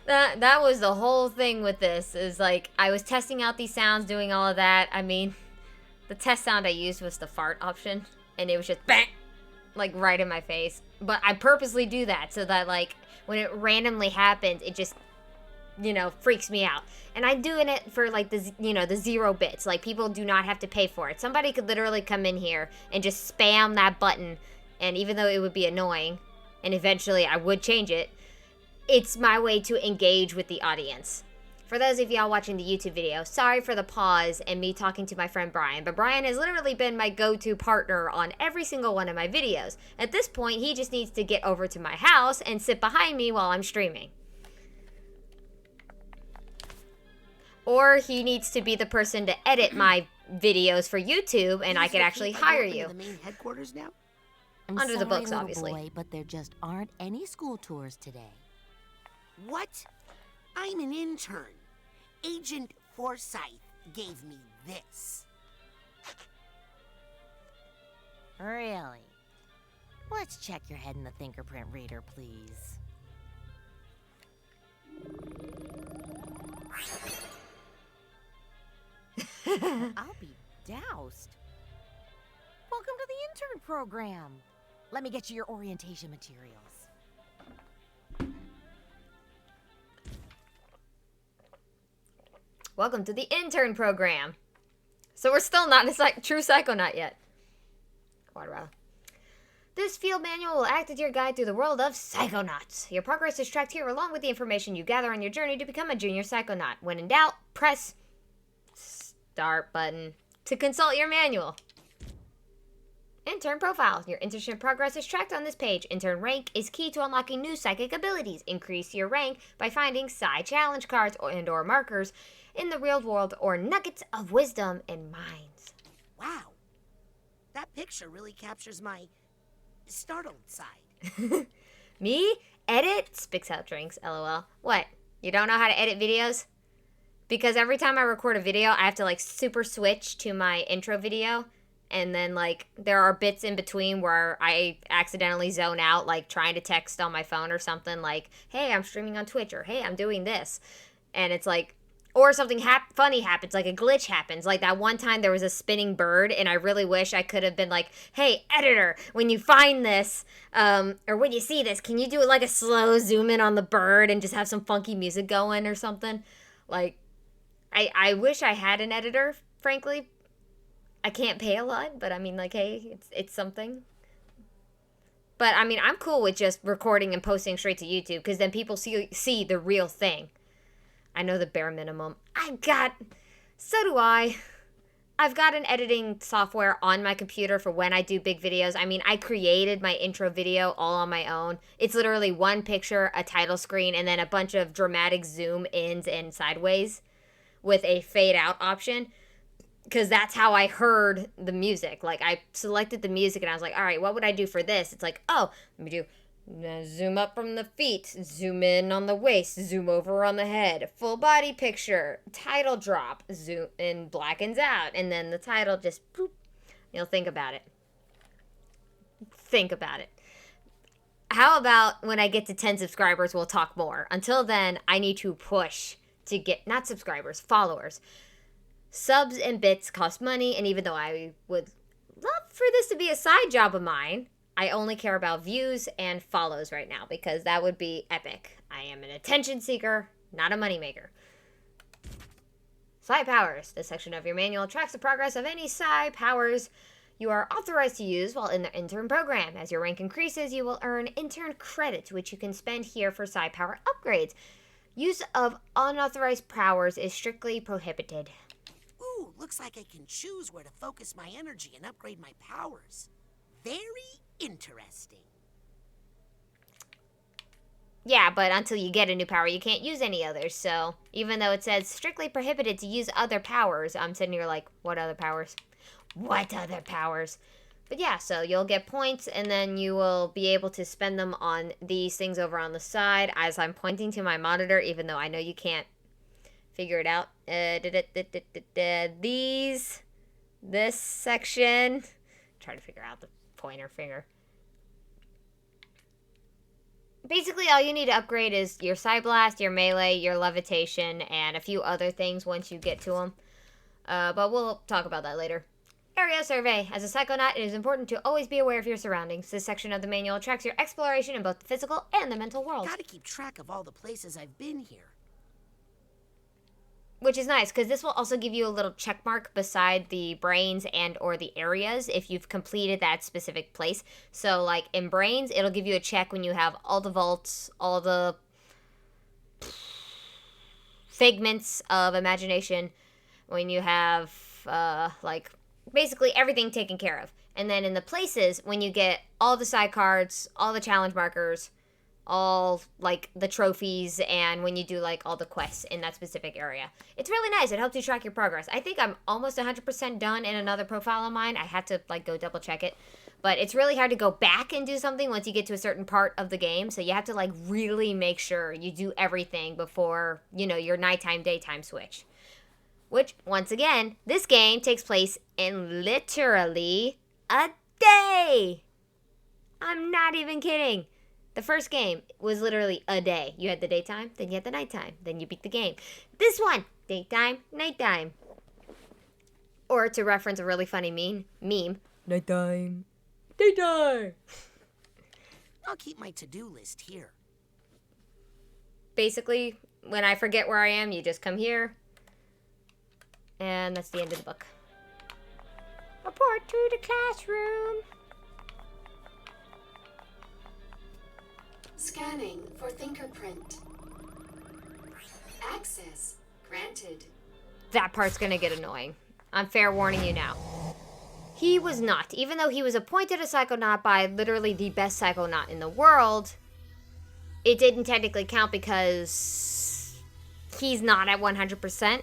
That was the whole thing with this, is like, I was testing out these sounds, doing all of that. I mean, the test sound I used was the fart option, and it was just bang, like right in my face. But I purposely do that so that, like, when it randomly happens, it just, you know, freaks me out. And I'm doing it for, like, the, you know, the 0 bits. Like, people do not have to pay for it. Somebody could literally come in here and just spam that button, and even though it would be annoying, and eventually I would change it, it's my way to engage with the audience. For those of y'all watching the YouTube video, sorry for the pause and me talking to my friend Brian, but Brian has literally been my go-to partner on every single one of my videos. At this point, he just needs to get over to my house and sit behind me while I'm streaming. Or he needs to be the person to edit my videos for YouTube, and I could actually hire you. The main headquarters now? I'm Under the sorry, books, little obviously. boy, but there just aren't any school tours today. What? I'm an intern. Agent Forsyth gave me this. Really? Let's check your head in the fingerprint reader, please. I'll be doused. Welcome to the intern program. Let me get you your orientation materials. Welcome to the intern program. So we're still not a true Psychonaut yet. Water bottle. This field manual will act as your guide through the world of Psychonauts. Your progress is tracked here along with the information you gather on your journey to become a junior Psychonaut. When in doubt, press start button to consult your manual. Intern profile. Your internship progress is tracked on this page. Intern rank is key to unlocking new psychic abilities. Increase your rank by finding side challenge cards and/or markers in the real world or nuggets of wisdom and minds. Wow. That picture really captures my startled side. Me? Edit? Spits out drinks, lol. What? You don't know how to edit videos? Because every time I record a video, I have to, like, super switch to my intro video. And then, like, there are bits in between where I accidentally zone out, like, trying to text on my phone or something, like, hey, I'm streaming on Twitch, or hey, I'm doing this. And it's like, or something funny happens, like a glitch happens. Like that one time there was a spinning bird, and I really wish I could have been like, hey, editor, when you find this, or when you see this, can you do like a slow zoom in on the bird and just have some funky music going or something? Like, I wish I had an editor, frankly. I can't pay a lot, but I mean, like, hey, it's something. But, I mean, I'm cool with just recording and posting straight to YouTube, because then people see the real thing. I know the bare minimum. So do I. I've got an editing software on my computer for when I do big videos. I mean, I created my intro video all on my own. It's literally one picture, a title screen, and then a bunch of dramatic zoom ins and sideways with a fade out option. Because that's how I heard the music. Like, I selected the music and I was like, all right, what would I do for this? It's like, oh, let me do zoom up from the feet, zoom in on the waist, zoom over on the head, full body picture, title drop, zoom in, blackens out, and then the title just boop. You'll think about it. Think about it. How about when I get to 10 subscribers, we'll talk more. Until then, I need to push to get, not subscribers, followers. Subs and bits cost money, and even though I would love for this to be a side job of mine, I only care about views and follows right now, because that would be epic. I am an attention seeker, not a moneymaker. Psi powers. This section of your manual tracks the progress of any psi powers you are authorized to use while in the intern program. As your rank increases, you will earn intern credits, which you can spend here for psi power upgrades. Use of unauthorized powers is strictly prohibited. Ooh, looks like I can choose where to focus my energy and upgrade my powers. Very interesting. Yeah, but until you get a new power, you can't use any others. So even though it says strictly prohibited to use other powers, I'm sitting here like, what other powers? What other powers? But yeah, so you'll get points, and then you will be able to spend them on these things over on the side as I'm pointing to my monitor, even though I know you this section. Try to figure out the pointer finger. Basically, all you need to upgrade is your Psy Blast, your Melee, your Levitation, and a few other things once you get to them. But we'll talk about that later. Area Survey. As a Psychonaut, it is important to always be aware of your surroundings. This section of the manual tracks your exploration in both the physical and the mental world. Gotta keep track of all the places I've been here. Which is nice, because this will also give you a little check mark beside the brains and or the areas if you've completed that specific place. So, like, in brains, it'll give you a check when you have all the vaults, all the figments of imagination, when you have, like, basically everything taken care of. And then in the places, when you get all the side cards, all the challenge markers, all, like, the trophies, and when you do, like, all the quests in that specific area. It's really nice. It helps you track your progress. I think I'm almost 100% done in another profile of mine. I had to, like, go double check it. But it's really hard to go back and do something once you get to a certain part of the game. So you have to, like, really make sure you do everything before, you know, your nighttime, daytime switch. Which, once again, this game takes place in literally a day. I'm not even kidding. The first game was literally a day. You had the daytime, then you had the nighttime, then you beat the game. This one, daytime, nighttime. Or to reference a really funny meme, nighttime, daytime. I'll keep my to-do list here. Basically, when I forget where I am, you just come here. And that's the end of the book. Report to the classroom. Scanning for fingerprint. Access granted. That part's gonna get annoying. I'm fair warning you now. He was not. Even though he was appointed a Psychonaut by literally the best Psychonaut in the world, it didn't technically count because he's not at 100%.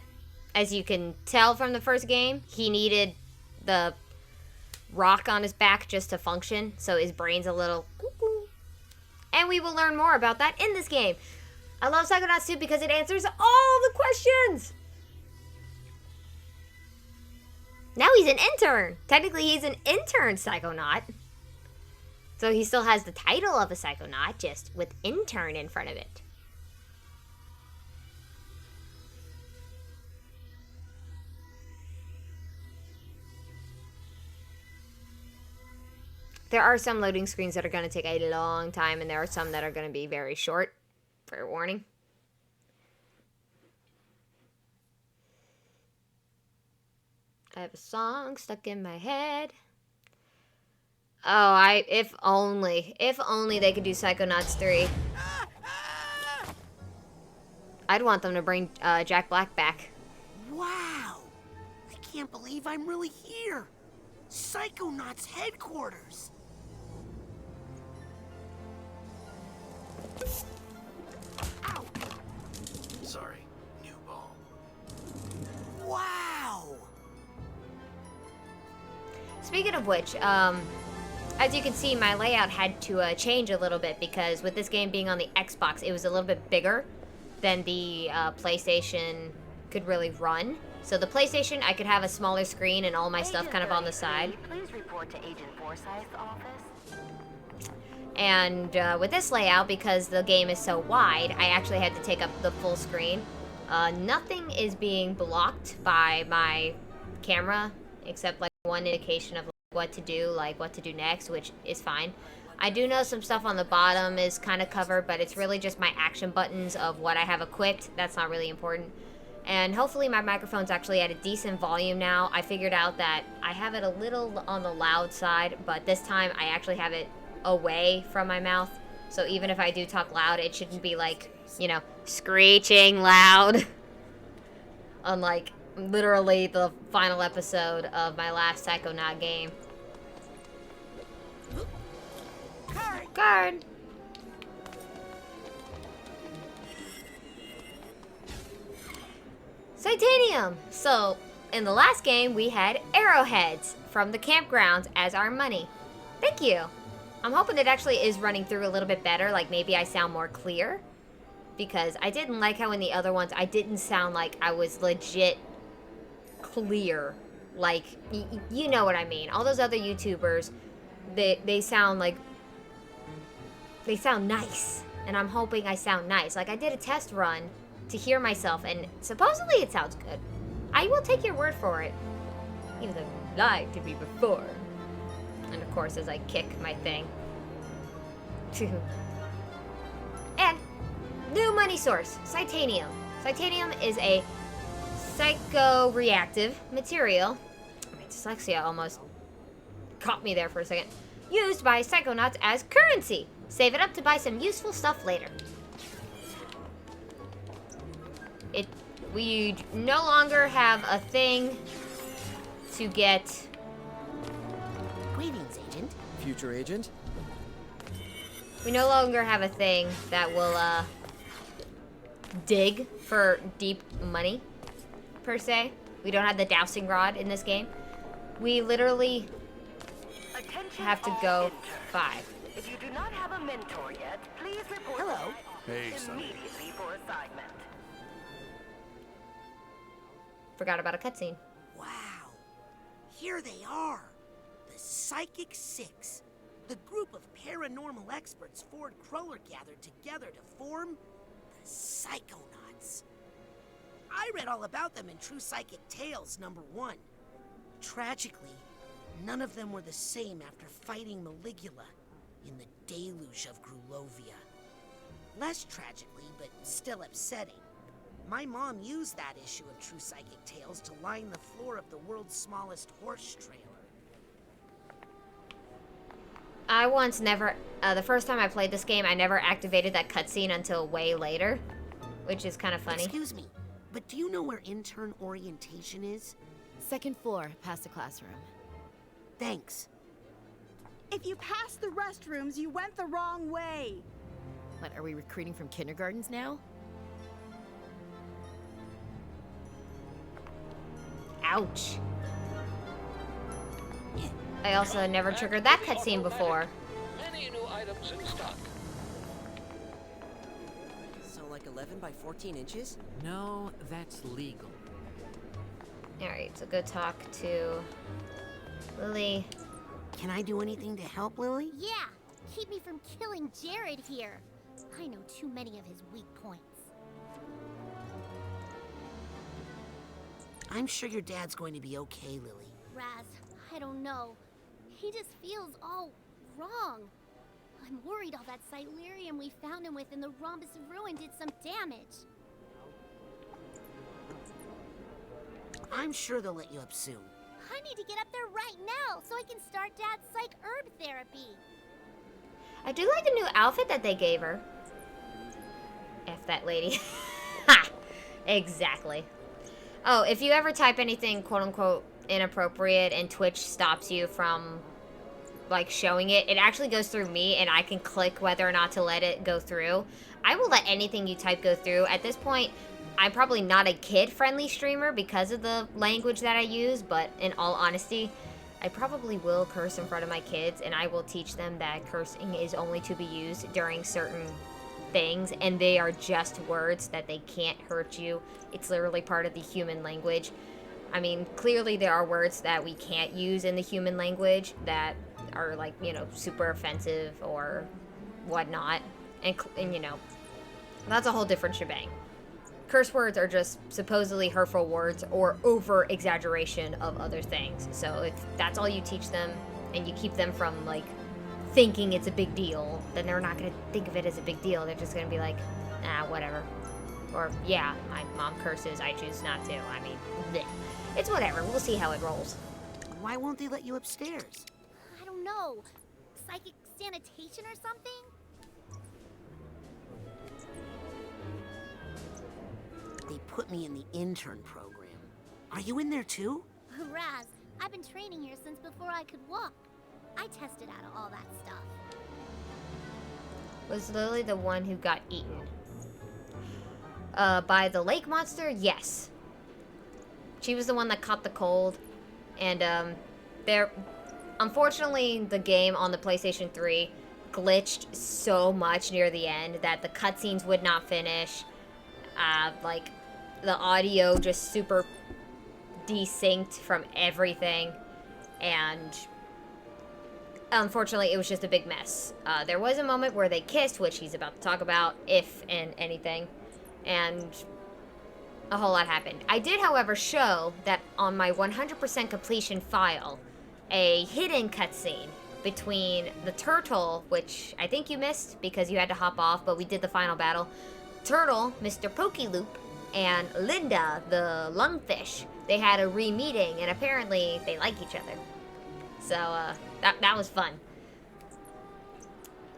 As you can tell from the first game, he needed the rock on his back just to function, so his brain's a little cuckoo. And we will learn more about that in this game. I love Psychonauts 2 because it answers all the questions. Now he's an intern. Technically, he's an intern Psychonaut. So he still has the title of a Psychonaut, just with intern in front of it. There are some loading screens that are going to take a long time, and there are some that are going to be very short. Fair warning. I have a song stuck in my head. Oh, if only they could do Psychonauts 3. I'd want them to bring Jack Black back. Wow! I can't believe I'm really here. Psychonauts headquarters. Ow! Sorry, new ball. Wow! Speaking of which, as you can see, my layout had to change a little bit because with this game being on the Xbox, it was a little bit bigger than the PlayStation could really run. So the PlayStation, I could have a smaller screen and all my stuff kind of on the side. Please report to Agent Forsyth's office. And with this layout, because the game is so wide, I actually had to take up the full screen. Nothing is being blocked by my camera, except like one indication of what to do next, which is fine. I do know some stuff on the bottom is kind of covered, but it's really just my action buttons of what I have equipped. That's not really important. And hopefully my microphone's actually at a decent volume now. I figured out that I have it a little on the loud side, but this time I actually have it away from my mouth. So even if I do talk loud, it shouldn't be like, you know, screeching loud. Unlike literally the final episode of my last Psychonaut game. Guard! Titanium! So, in the last game, we had arrowheads from the campgrounds as our money. Thank you! I'm hoping it actually is running through a little bit better, like maybe I sound more clear. Because I didn't like how in the other ones, I didn't sound like I was legit clear like, you know what I mean. All those other YouTubers, they sound like, they sound nice. And I'm hoping I sound nice. Like, I did a test run to hear myself, and supposedly it sounds good. I will take your word for it. Even though you lied to me before. And of course, as I kick my thing. And new money source, Psytanium. Psytanium is a psychoreactive material. My dyslexia almost caught me there for a second. Used by Psychonauts as currency. Save it up to buy some useful stuff later. We no longer have a thing to get. Greetings, Agent. Future agent? We no longer have a thing that will dig for deep money, per se. We don't have the dowsing rod in this game. We literally have to go 5. If you do not have a mentor yet, please report immediately for assignment. Forgot about a cutscene. Wow. Here they are. The Psychic Six. The group of paranormal experts Ford Cruller gathered together to form the Psychonauts. I read all about them in True Psychic Tales #1. Tragically, none of them were the same after fighting Maligula in the deluge of Grulovia. Less tragically, but still upsetting, my mom used that issue of True Psychic Tales to line the floor of the world's smallest horse trailer. I once never, the first time I played this game, I never activated that cutscene until way later, which is kind of funny. Excuse me, but do you know where intern orientation is? 2nd floor, past the classroom. Thanks. If you passed the restrooms, you went the wrong way. What, are we recruiting from kindergartens now? Ouch. I also never triggered that cutscene before. Many new items in stock. So like 11 by 14 inches? No, that's legal. Alright, so go talk to Lily. Can I do anything to help, Lily? Yeah, keep me from killing Jared here. I know too many of his weak points. I'm sure your dad's going to be okay, Lily. Raz, I don't know. He just feels all wrong. I'm worried all that Silurium we found him with in the Rhombus Ruin did some damage. I'm sure they'll let you up soon. I need to get up there right now so I can start Dad's psych herb therapy. I do like the new outfit that they gave her. F that lady. Ha! Exactly. Oh, if you ever type anything quote-unquote inappropriate and Twitch stops you from, like, showing it, it actually goes through me and I can click whether or not to let it go through. I will let anything you type go through. At this point, I'm probably not a kid-friendly streamer because of the language that I use, but in all honesty, I probably will curse in front of my kids, and I will teach them that cursing is only to be used during certain things, and they are just words that they can't hurt you. It's literally part of the human language. I mean, clearly there are words that we can't use in the human language that are, like, you know, super offensive or whatnot, and you know, that's a whole different shebang. Curse words are just supposedly hurtful words or over-exaggeration of other things. So if that's all you teach them and you keep them from, like, thinking it's a big deal, then they're not going to think of it as a big deal. They're just going to be like, ah, whatever. Or, yeah, my mom curses, I choose not to. I mean, bleh. It's whatever. We'll see how it rolls. Why won't they let you upstairs? I don't know. Psychic sanitation or something? They put me in the intern program. Are you in there too? Raz, I've been training here since before I could walk. I tested out of all that stuff. Was Lily the one who got eaten? By the lake monster? Yes. She was the one that caught the cold. And, unfortunately, the game on the PlayStation 3 glitched so much near the end that the cutscenes would not finish. Like, the audio just super desynced from everything, and unfortunately, it was just a big mess. There was a moment where they kissed, which he's about to talk about, if and anything, and a whole lot happened. I did, however, show that on my 100% completion file, a hidden cutscene between the turtle, which I think you missed because you had to hop off, but we did the final battle. Turtle, Mr. Pokeloop, and Linda, the lungfish. They had a re-meeting, and apparently they like each other. So, that was fun.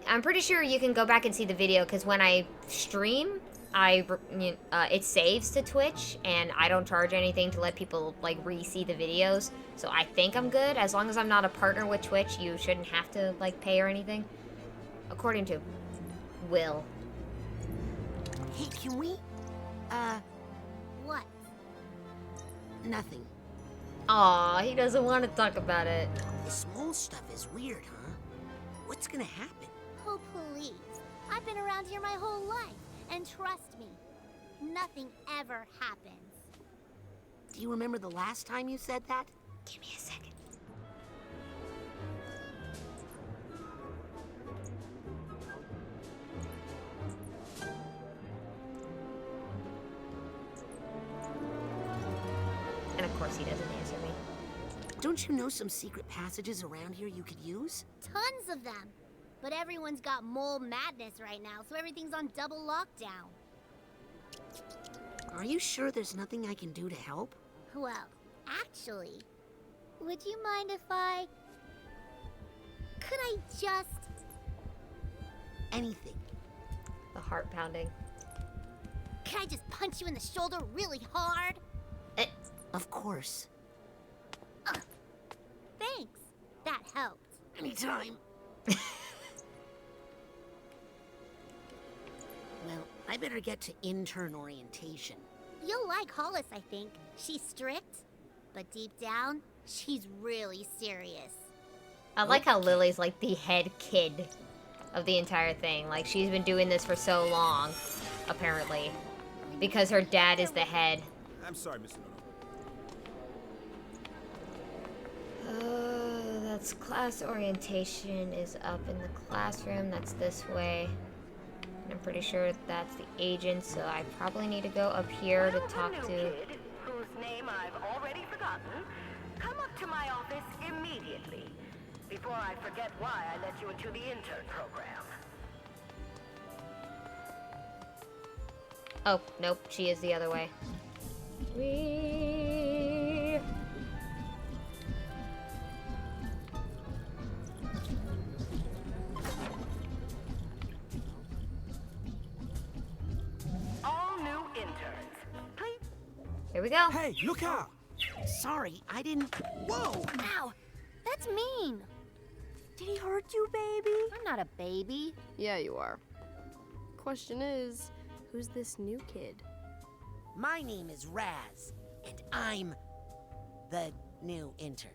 I'm pretty sure you can go back and see the video, because when I stream, it saves to Twitch, and I don't charge anything to let people, like, re-see the videos. So I think I'm good. As long as I'm not a partner with Twitch, you shouldn't have to, like, pay or anything. According to Will. Hey, can we, What? nothing. Aw, he doesn't want to talk about it. This mole stuff is weird, huh? What's gonna happen? Oh, please. I've been around here my whole life, and trust me, nothing ever happens. Do you remember the last time you said that? Give me a second. And of course he doesn't answer me. Don't you know some secret passages around here you could use? Tons of them. But everyone's got mole madness right now, so everything's on double lockdown. Are you sure there's nothing I can do to help? Well, actually, would you mind if I... Could I just... Anything. The heart pounding. Can I just punch you in the shoulder really hard? Of course. Thanks. That helped. Anytime. Well, I better get to intern orientation. You'll like Hollis, I think. She's strict, but deep down, she's really serious. I like how Lily's like the head kid of the entire thing. Like, she's been doing this for so long, apparently, because her dad is the head. I'm sorry, Mr. That's class orientation is up in the classroom. That's this way. And I'm pretty sure that's the agent, so I probably need to go up here to talk to... Kid, whose name I've already forgotten, come up to my office immediately, before I forget why I let you into the intern program. Oh, nope, she is the other way. All new interns, please. Here we go. Hey, look out! Sorry, I didn't... Whoa! Ow! That's mean! Did he hurt you, baby? I'm not a baby. Yeah, you are. Question is, who's this new kid? My name is Raz, and I'm the new intern.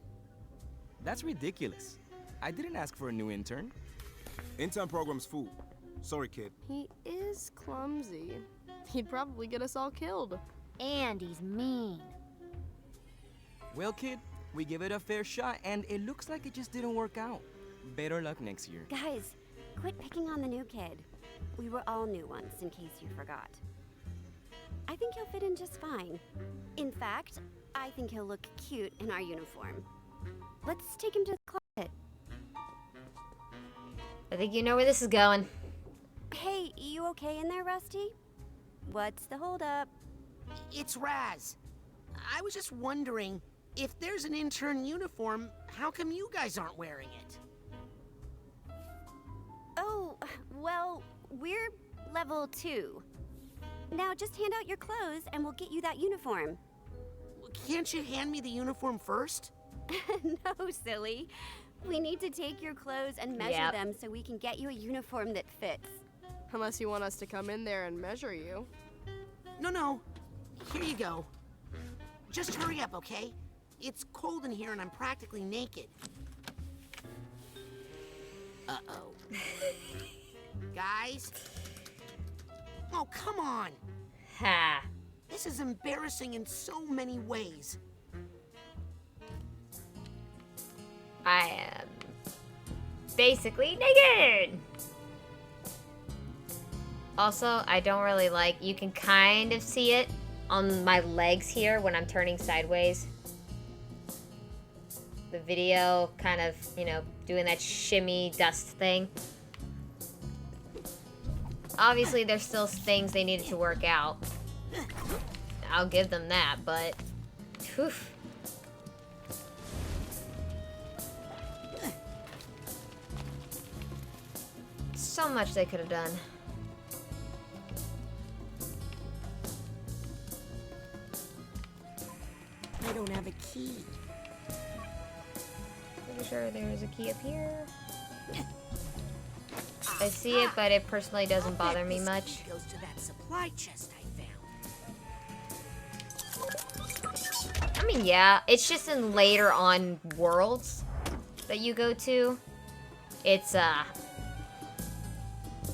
That's ridiculous. I didn't ask for a new intern. Intern program's full. Sorry, kid. He is clumsy. He'd probably get us all killed. And he's mean. Well, kid, we give it a fair shot, and it looks like it just didn't work out. Better luck next year. Guys, quit picking on the new kid. We were all new once, in case you forgot. I think he'll fit in just fine. In fact, I think he'll look cute in our uniform. Let's take him to the closet. I think you know where this is going. Hey, you okay in there, Rusty? What's the holdup? It's Raz. I was just wondering, if there's an intern uniform, how come you guys aren't wearing it? Oh, well, we're level 2. Now just hand out your clothes and we'll get you that uniform. Can't you hand me the uniform first? No, silly. We need to take your clothes and measure them so we can get you a uniform that fits. Unless you want us to come in there and measure you. No. Here you go. Just hurry up, okay? It's cold in here and I'm practically naked. Uh-oh. Guys? Oh, come on. Ha. This is embarrassing in so many ways. I am basically naked. Also, I don't really like, you can kind of see it on my legs here when I'm turning sideways. The video kind of, you know, doing that shimmy dust thing. Obviously, there's still things they needed to work out. I'll give them that, but... Oof. So much they could have done. I don't have a key. Pretty sure there's a key up here. I see it, but it personally doesn't bother me much. Goes to that supply chest I found. I mean, yeah, it's just in later on worlds that you go to. It's,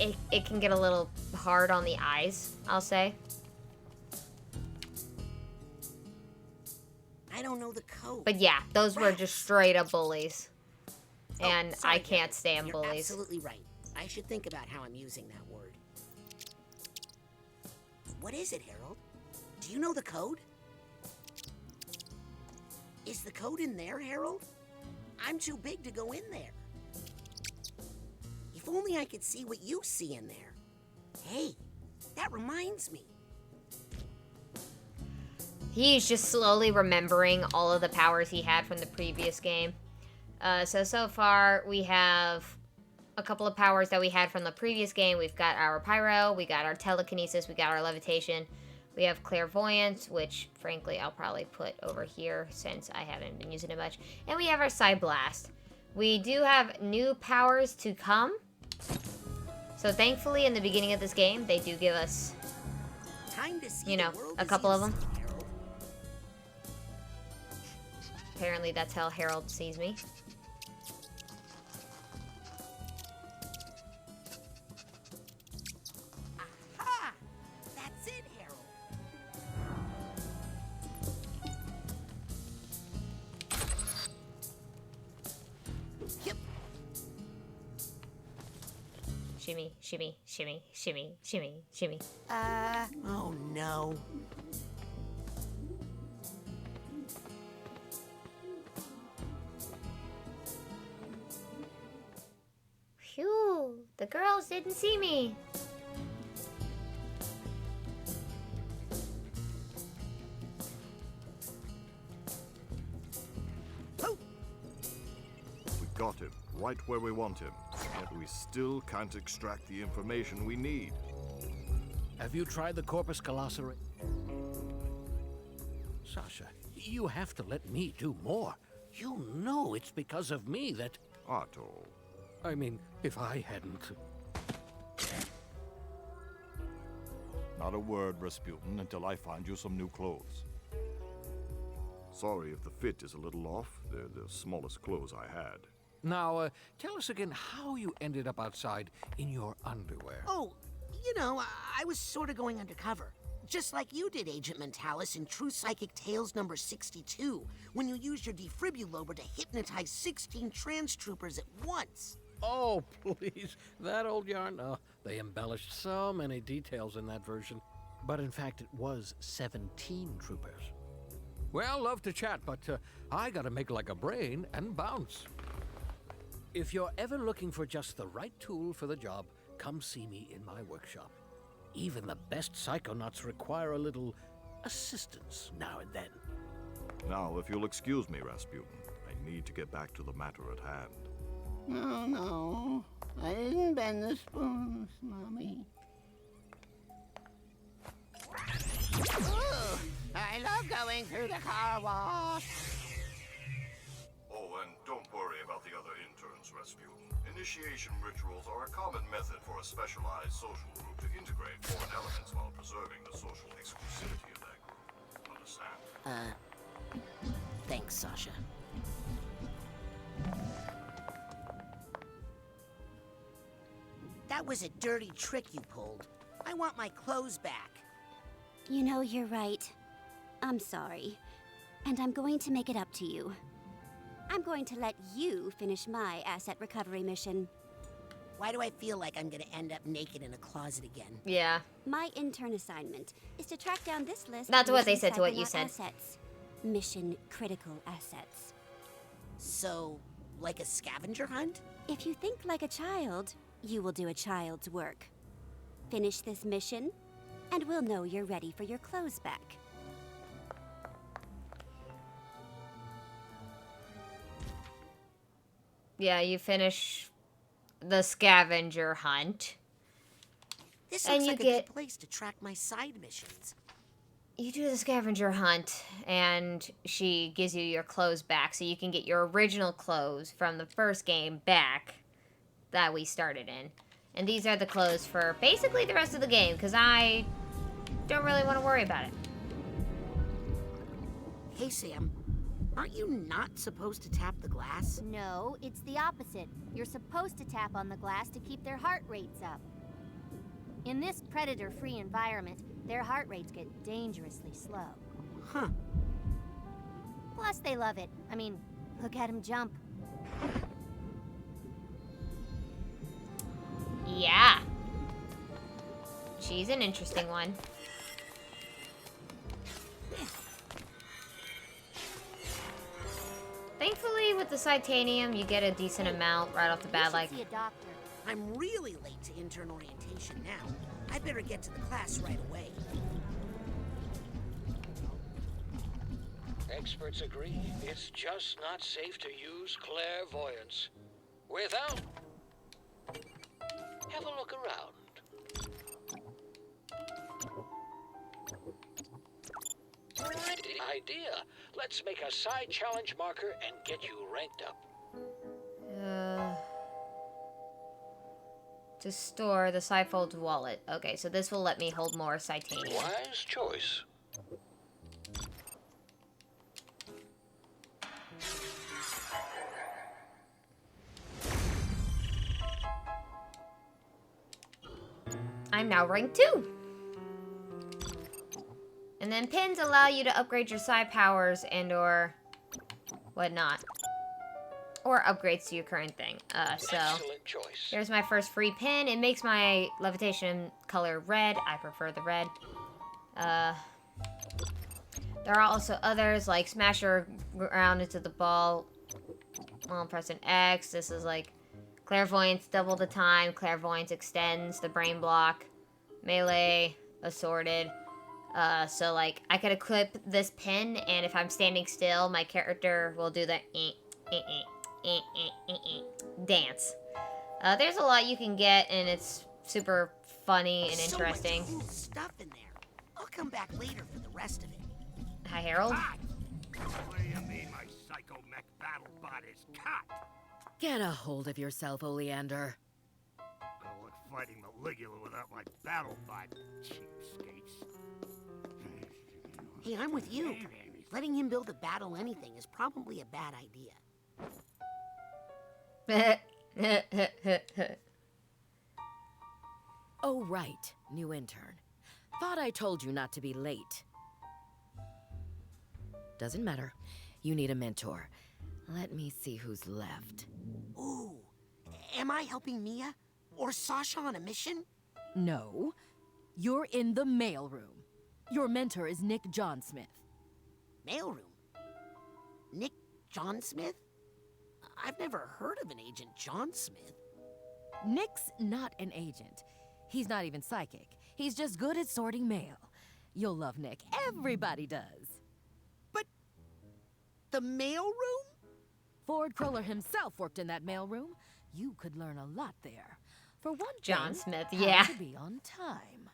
it can get a little hard on the eyes, I'll say. I don't know the code. But yeah, those were just straight up bullies. And sorry, I can't stand You're bullies. absolutely right. I should think about how I'm using that word. What is it, Harold? Do you know the code? Is the code in there, Harold? I'm too big to go in there. If only I could see what you see in there. Hey, that reminds me. He's just slowly remembering all of the powers he had from the previous game. So far, we have a couple of powers that we had from the previous game. We've got our pyro, we got our telekinesis, we got our levitation. We have clairvoyance, which, frankly, I'll probably put over here since I haven't been using it much. And we have our side blast. We do have new powers to come. So thankfully, in the beginning of this game, they do give us, you know, a couple of them. Apparently, that's how Harold sees me. Aha! That's it, Harold. Yep. Shimmy, shimmy, shimmy, shimmy, shimmy, shimmy. Oh no. Phew, the girls didn't see me. We got him, right where we want him. Yet we still can't extract the information we need. Have you tried the corpus callosum? Sasha, you have to let me do more. You know it's because of me that... Otto. I mean, if I hadn't... Not a word, Rasputin, until I find you some new clothes. Sorry if the fit is a little off. They're the smallest clothes I had. Now, tell us again how you ended up outside in your underwear. Oh, you know, I was sort of going undercover. Just like you did, Agent Mentalis, in True Psychic Tales number 62, when you used your defibrillator to hypnotize 16 trans troopers at once. Oh, please. That old yarn? Oh, they embellished so many details in that version. But in fact, it was 17 troopers. Well, love to chat, but I gotta make like a brain and bounce. If you're ever looking for just the right tool for the job, come see me in my workshop. Even the best psychonauts require a little assistance now and then. Now, if you'll excuse me, Rasputin, I need to get back to the matter at hand. Oh, no. I didn't bend the spoons, Mommy. Ooh, I love going through the car wash. Oh, and don't worry about the other interns, Rasputin. Initiation rituals are a common method for a specialized social group to integrate foreign elements while preserving the social exclusivity of that group. Understand? Thanks, Sasha. That was a dirty trick you pulled. I want my clothes back. You know, you're right. I'm sorry. And I'm going to make it up to you. I'm going to let you finish my asset recovery mission. Why do I feel like I'm gonna end up naked in a closet again? Yeah. My intern assignment is to track down this list Not of to what they mission said, to what you Psychonaut said. Assets. Mission critical assets. So, like a scavenger hunt? If you think like a child, you will do a child's work. Finish this mission, and we'll know you're ready for your clothes back. Yeah, you finish the scavenger hunt. This And looks you like a get- good place to track my side missions. You do the scavenger hunt, and she gives you your clothes back, so you can get your original clothes from the first game back that we started in. And these are the clothes for basically the rest of the game, because I don't really want to worry about it. Hey, Sam. Aren't you not supposed to tap the glass? No, it's the opposite. You're supposed to tap on the glass to keep their heart rates up. In this predator-free environment, their heart rates get dangerously slow. Huh. Plus, they love it. I mean, look at them jump. Yeah. She's an interesting one. Thankfully, with the Titanium, you get a decent amount right off the bat. Like, See a doctor. I'm really late to intern orientation now. I better get to the class right away. Experts agree it's just not safe to use clairvoyance. Without... Have a look around. Idea. Let's make a side challenge marker and get you ranked up. to store the Psyfold's wallet. Okay, so this will let me hold more Titanium. Wise choice. I'm now rank 2. And then pins allow you to upgrade your psi powers and or whatnot. Or upgrades to your current thing. So Excellent choice. here's my first free pin. It makes my levitation color red. I prefer the red. There are also others like smasher ground into the ball while pressing X. This is like clairvoyance double the time. Clairvoyance extends the brain block. Melee, assorted. So like I could equip this pin, and if I'm standing still, my character will do the dance. There's a lot you can get, and it's super funny and interesting. So much cool stuff in there. I'll come back later for the rest of it. Hi, Harold. What do you mean my psycho mech battle bot is cut? Get a hold of yourself, Oleander. Gonna look fighting Maligula without my battle bot, cheapskates. Hey, I'm with you. Letting him build a battle anything is probably a bad idea. Oh, right. New intern. Thought I told you not to be late. Doesn't matter. You need a mentor. Let me see who's left. Ooh, am I helping Mia? Or Sasha on a mission? No. You're in the mailroom. Your mentor is Nick Johnsmith. Mailroom? Nick Johnsmith? I've never heard of an Agent Johnsmith. Nick's not an agent. He's not even psychic. He's just good at sorting mail. You'll love Nick. Everybody does. The mailroom? Ford Cruller himself worked in that mailroom. You could learn a lot there. For one John thing, Smith, have yeah. to be on time.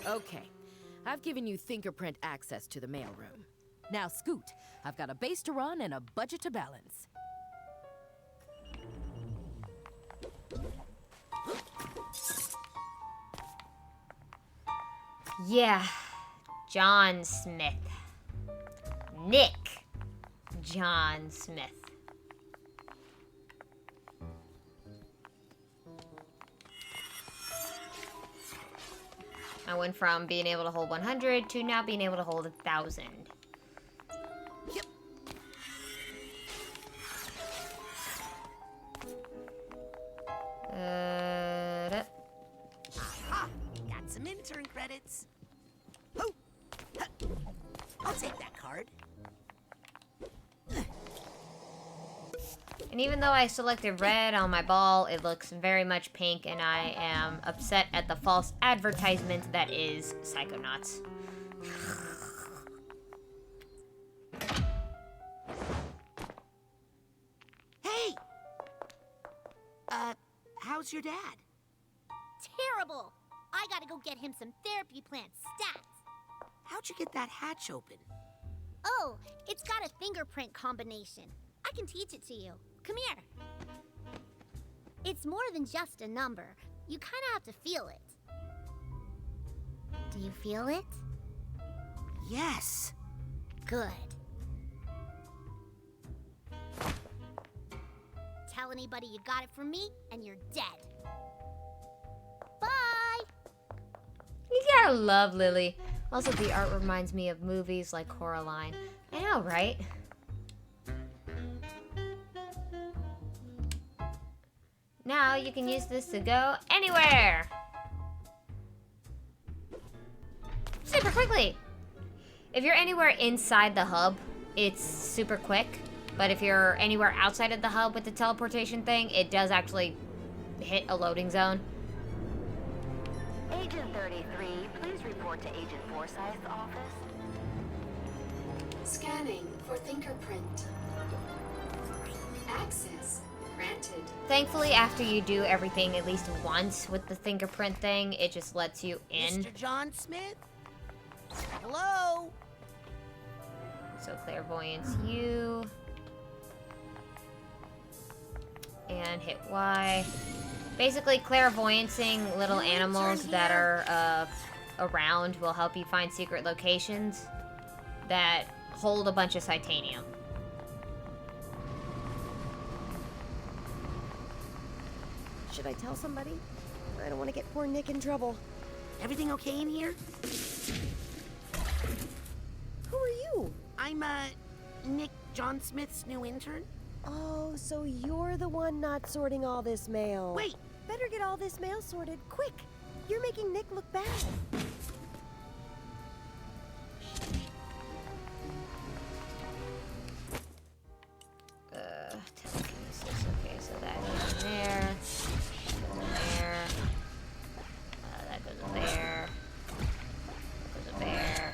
Okay, I've given you Thinkerprint access to the mailroom. Now scoot. I've got a base to run and a budget to balance. Yeah, John Smith. Nick John Smith. I went from being able to hold 100 to now being able to hold 1,000. Yep. some intern credits. Oh, I'll take that card. And even though I selected red on my ball, it looks very much pink, and I am upset at the false advertisement that is Psychonauts. Hey! How's your dad? Terrible! I gotta go get him some therapy plant stats. How'd you get that hatch open? Oh, it's got a fingerprint combination. I can teach it to you. Come here. It's more than just a number. You kind of have to feel it. Do you feel it? Yes. Good. Tell anybody you got it from me, and you're dead. Bye! You gotta love Lily. Also, the art reminds me of movies like Coraline. I know, right? Now you can use this to go anywhere! Super quickly! If you're anywhere inside the hub, it's super quick. But if you're anywhere outside of the hub with the teleportation thing, it does actually hit a loading zone. Agent 33, please report to Agent Forsyth's office. Scanning for fingerprint. Access granted. Thankfully, after you do everything at least once with the fingerprint thing, it just lets you in. Mr. Johnsmith? Hello? So clairvoyance U. And hit Y. Basically, clairvoyancing little animals that are around will help you find secret locations that hold a bunch of Psytanium. Should I tell somebody? I don't want to get poor Nick in trouble. Everything okay in here? Who are you? I'm, Nick Johnsmith's new intern. Oh, so you're the one not sorting all this mail. Wait! Better get all this mail sorted, quick! You're making Nick look bad. Telekinesis, okay, so that goes in there. Goes in there. That goes in there. Goes up there.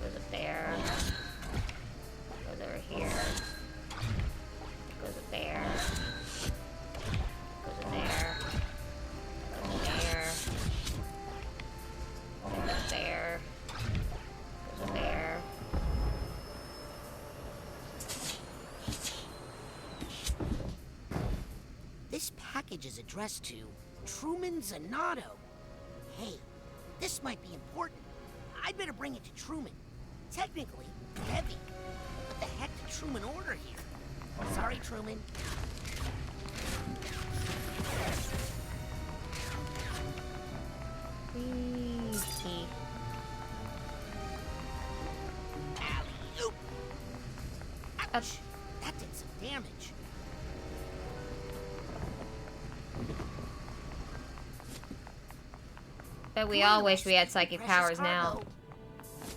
Goes up there. Goes over here. Goes up there. Goes in there. Goes in there. Goes up there. Goes up there. This package is addressed to Truman Zinato. Hey, this might be important. I'd better bring it to Truman. Technically, heavy. What the heck did Truman order here? Sorry, Truman. Easy. Alley-oop! Ouch! That did some damage. But we all wish we had psychic powers now.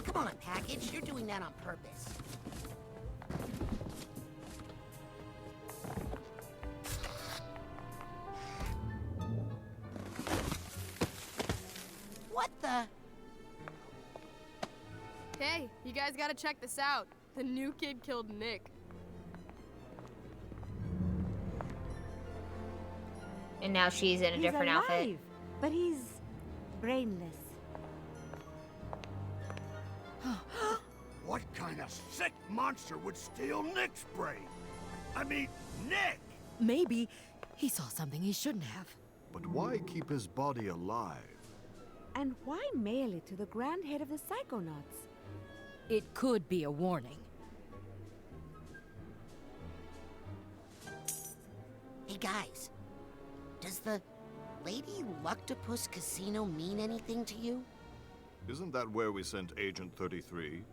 Come on, package. You're doing that on purpose. What the? Hey, you guys gotta check this out. The new kid killed Nick. And now she's in a different outfit. But he's brainless. What kind of sick monster would steal Nick's brain? I mean, Nick! Maybe he saw something he shouldn't have. But why keep his body alive? And why mail it to the grand head of the Psychonauts? It could be a warning. Hey guys, does the Lady Luctopus Casino mean anything to you? Isn't that where we sent Agent 33?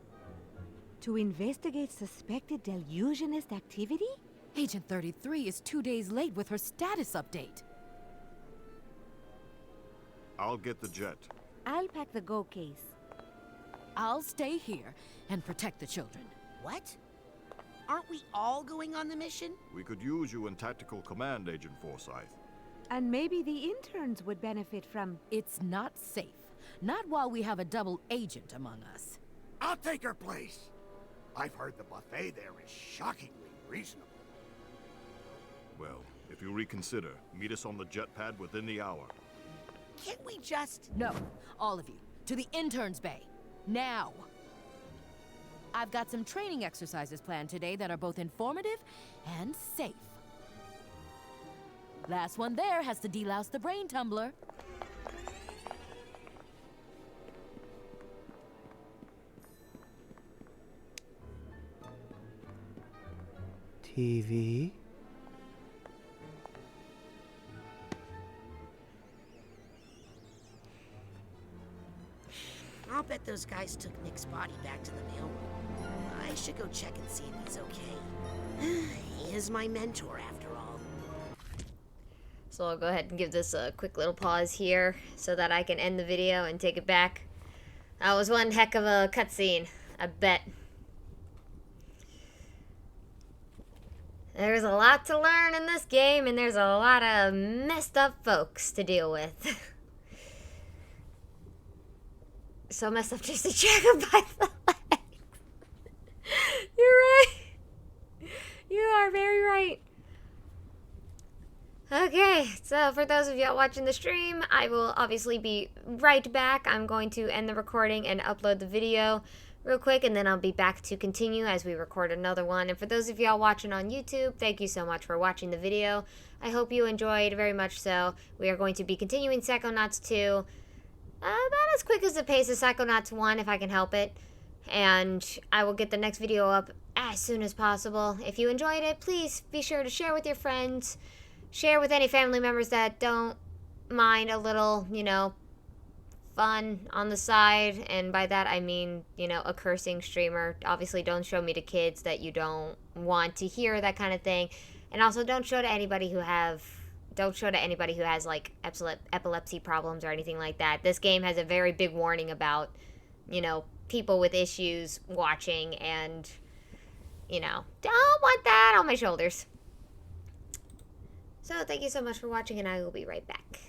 To investigate suspected delusionist activity? Agent 33 is 2 days late with her status update. I'll get the jet. I'll pack the go case. I'll stay here and protect the children. What? Aren't we all going on the mission? We could use you in tactical command, Agent Forsyth. And maybe the interns would benefit from... It's not safe. Not while we have a double agent among us. I'll take her place. I've heard the buffet there is shockingly reasonable. Well, if you reconsider, meet us on the jet pad within the hour. Can't we just... No, all of you, to the interns' bay. Now! I've got some training exercises planned today that are both informative and safe. Last one there has to delouse the brain tumbler. TV? I'll bet those guys took Nick's body back to the mailroom. I should go check and see if he's okay. He is my mentor, after all. So I'll go ahead and give this a quick little pause here so that I can end the video and take it back. That was one heck of a cutscene, I bet. There's a lot to learn in this game, and there's a lot of messed up folks to deal with. So messed up just to check him by the legs. You're right. You are very right. Okay, so for those of y'all watching the stream, I will obviously be right back. I'm going to end the recording and upload the video real quick, and then I'll be back to continue as we record another one. And for those of y'all watching on YouTube, thank you so much for watching the video. I hope you enjoyed very much so. We are going to be continuing Psychonauts 2 about as quick as the pace of Psychonauts 1 if I can help it. And I will get the next video up as soon as possible. If you enjoyed it, please be sure to share with your friends. Share with any family members that don't mind a little, you know, fun on the side. And by that I mean, you know, a cursing streamer. Obviously don't show me to kids that you don't want to hear, that kind of thing. And also don't show to anybody who has like epilepsy problems or anything like that. This game has a very big warning about, you know, people with issues watching, and, you know, don't want that on my shoulders. So thank you so much for watching, and I will be right back.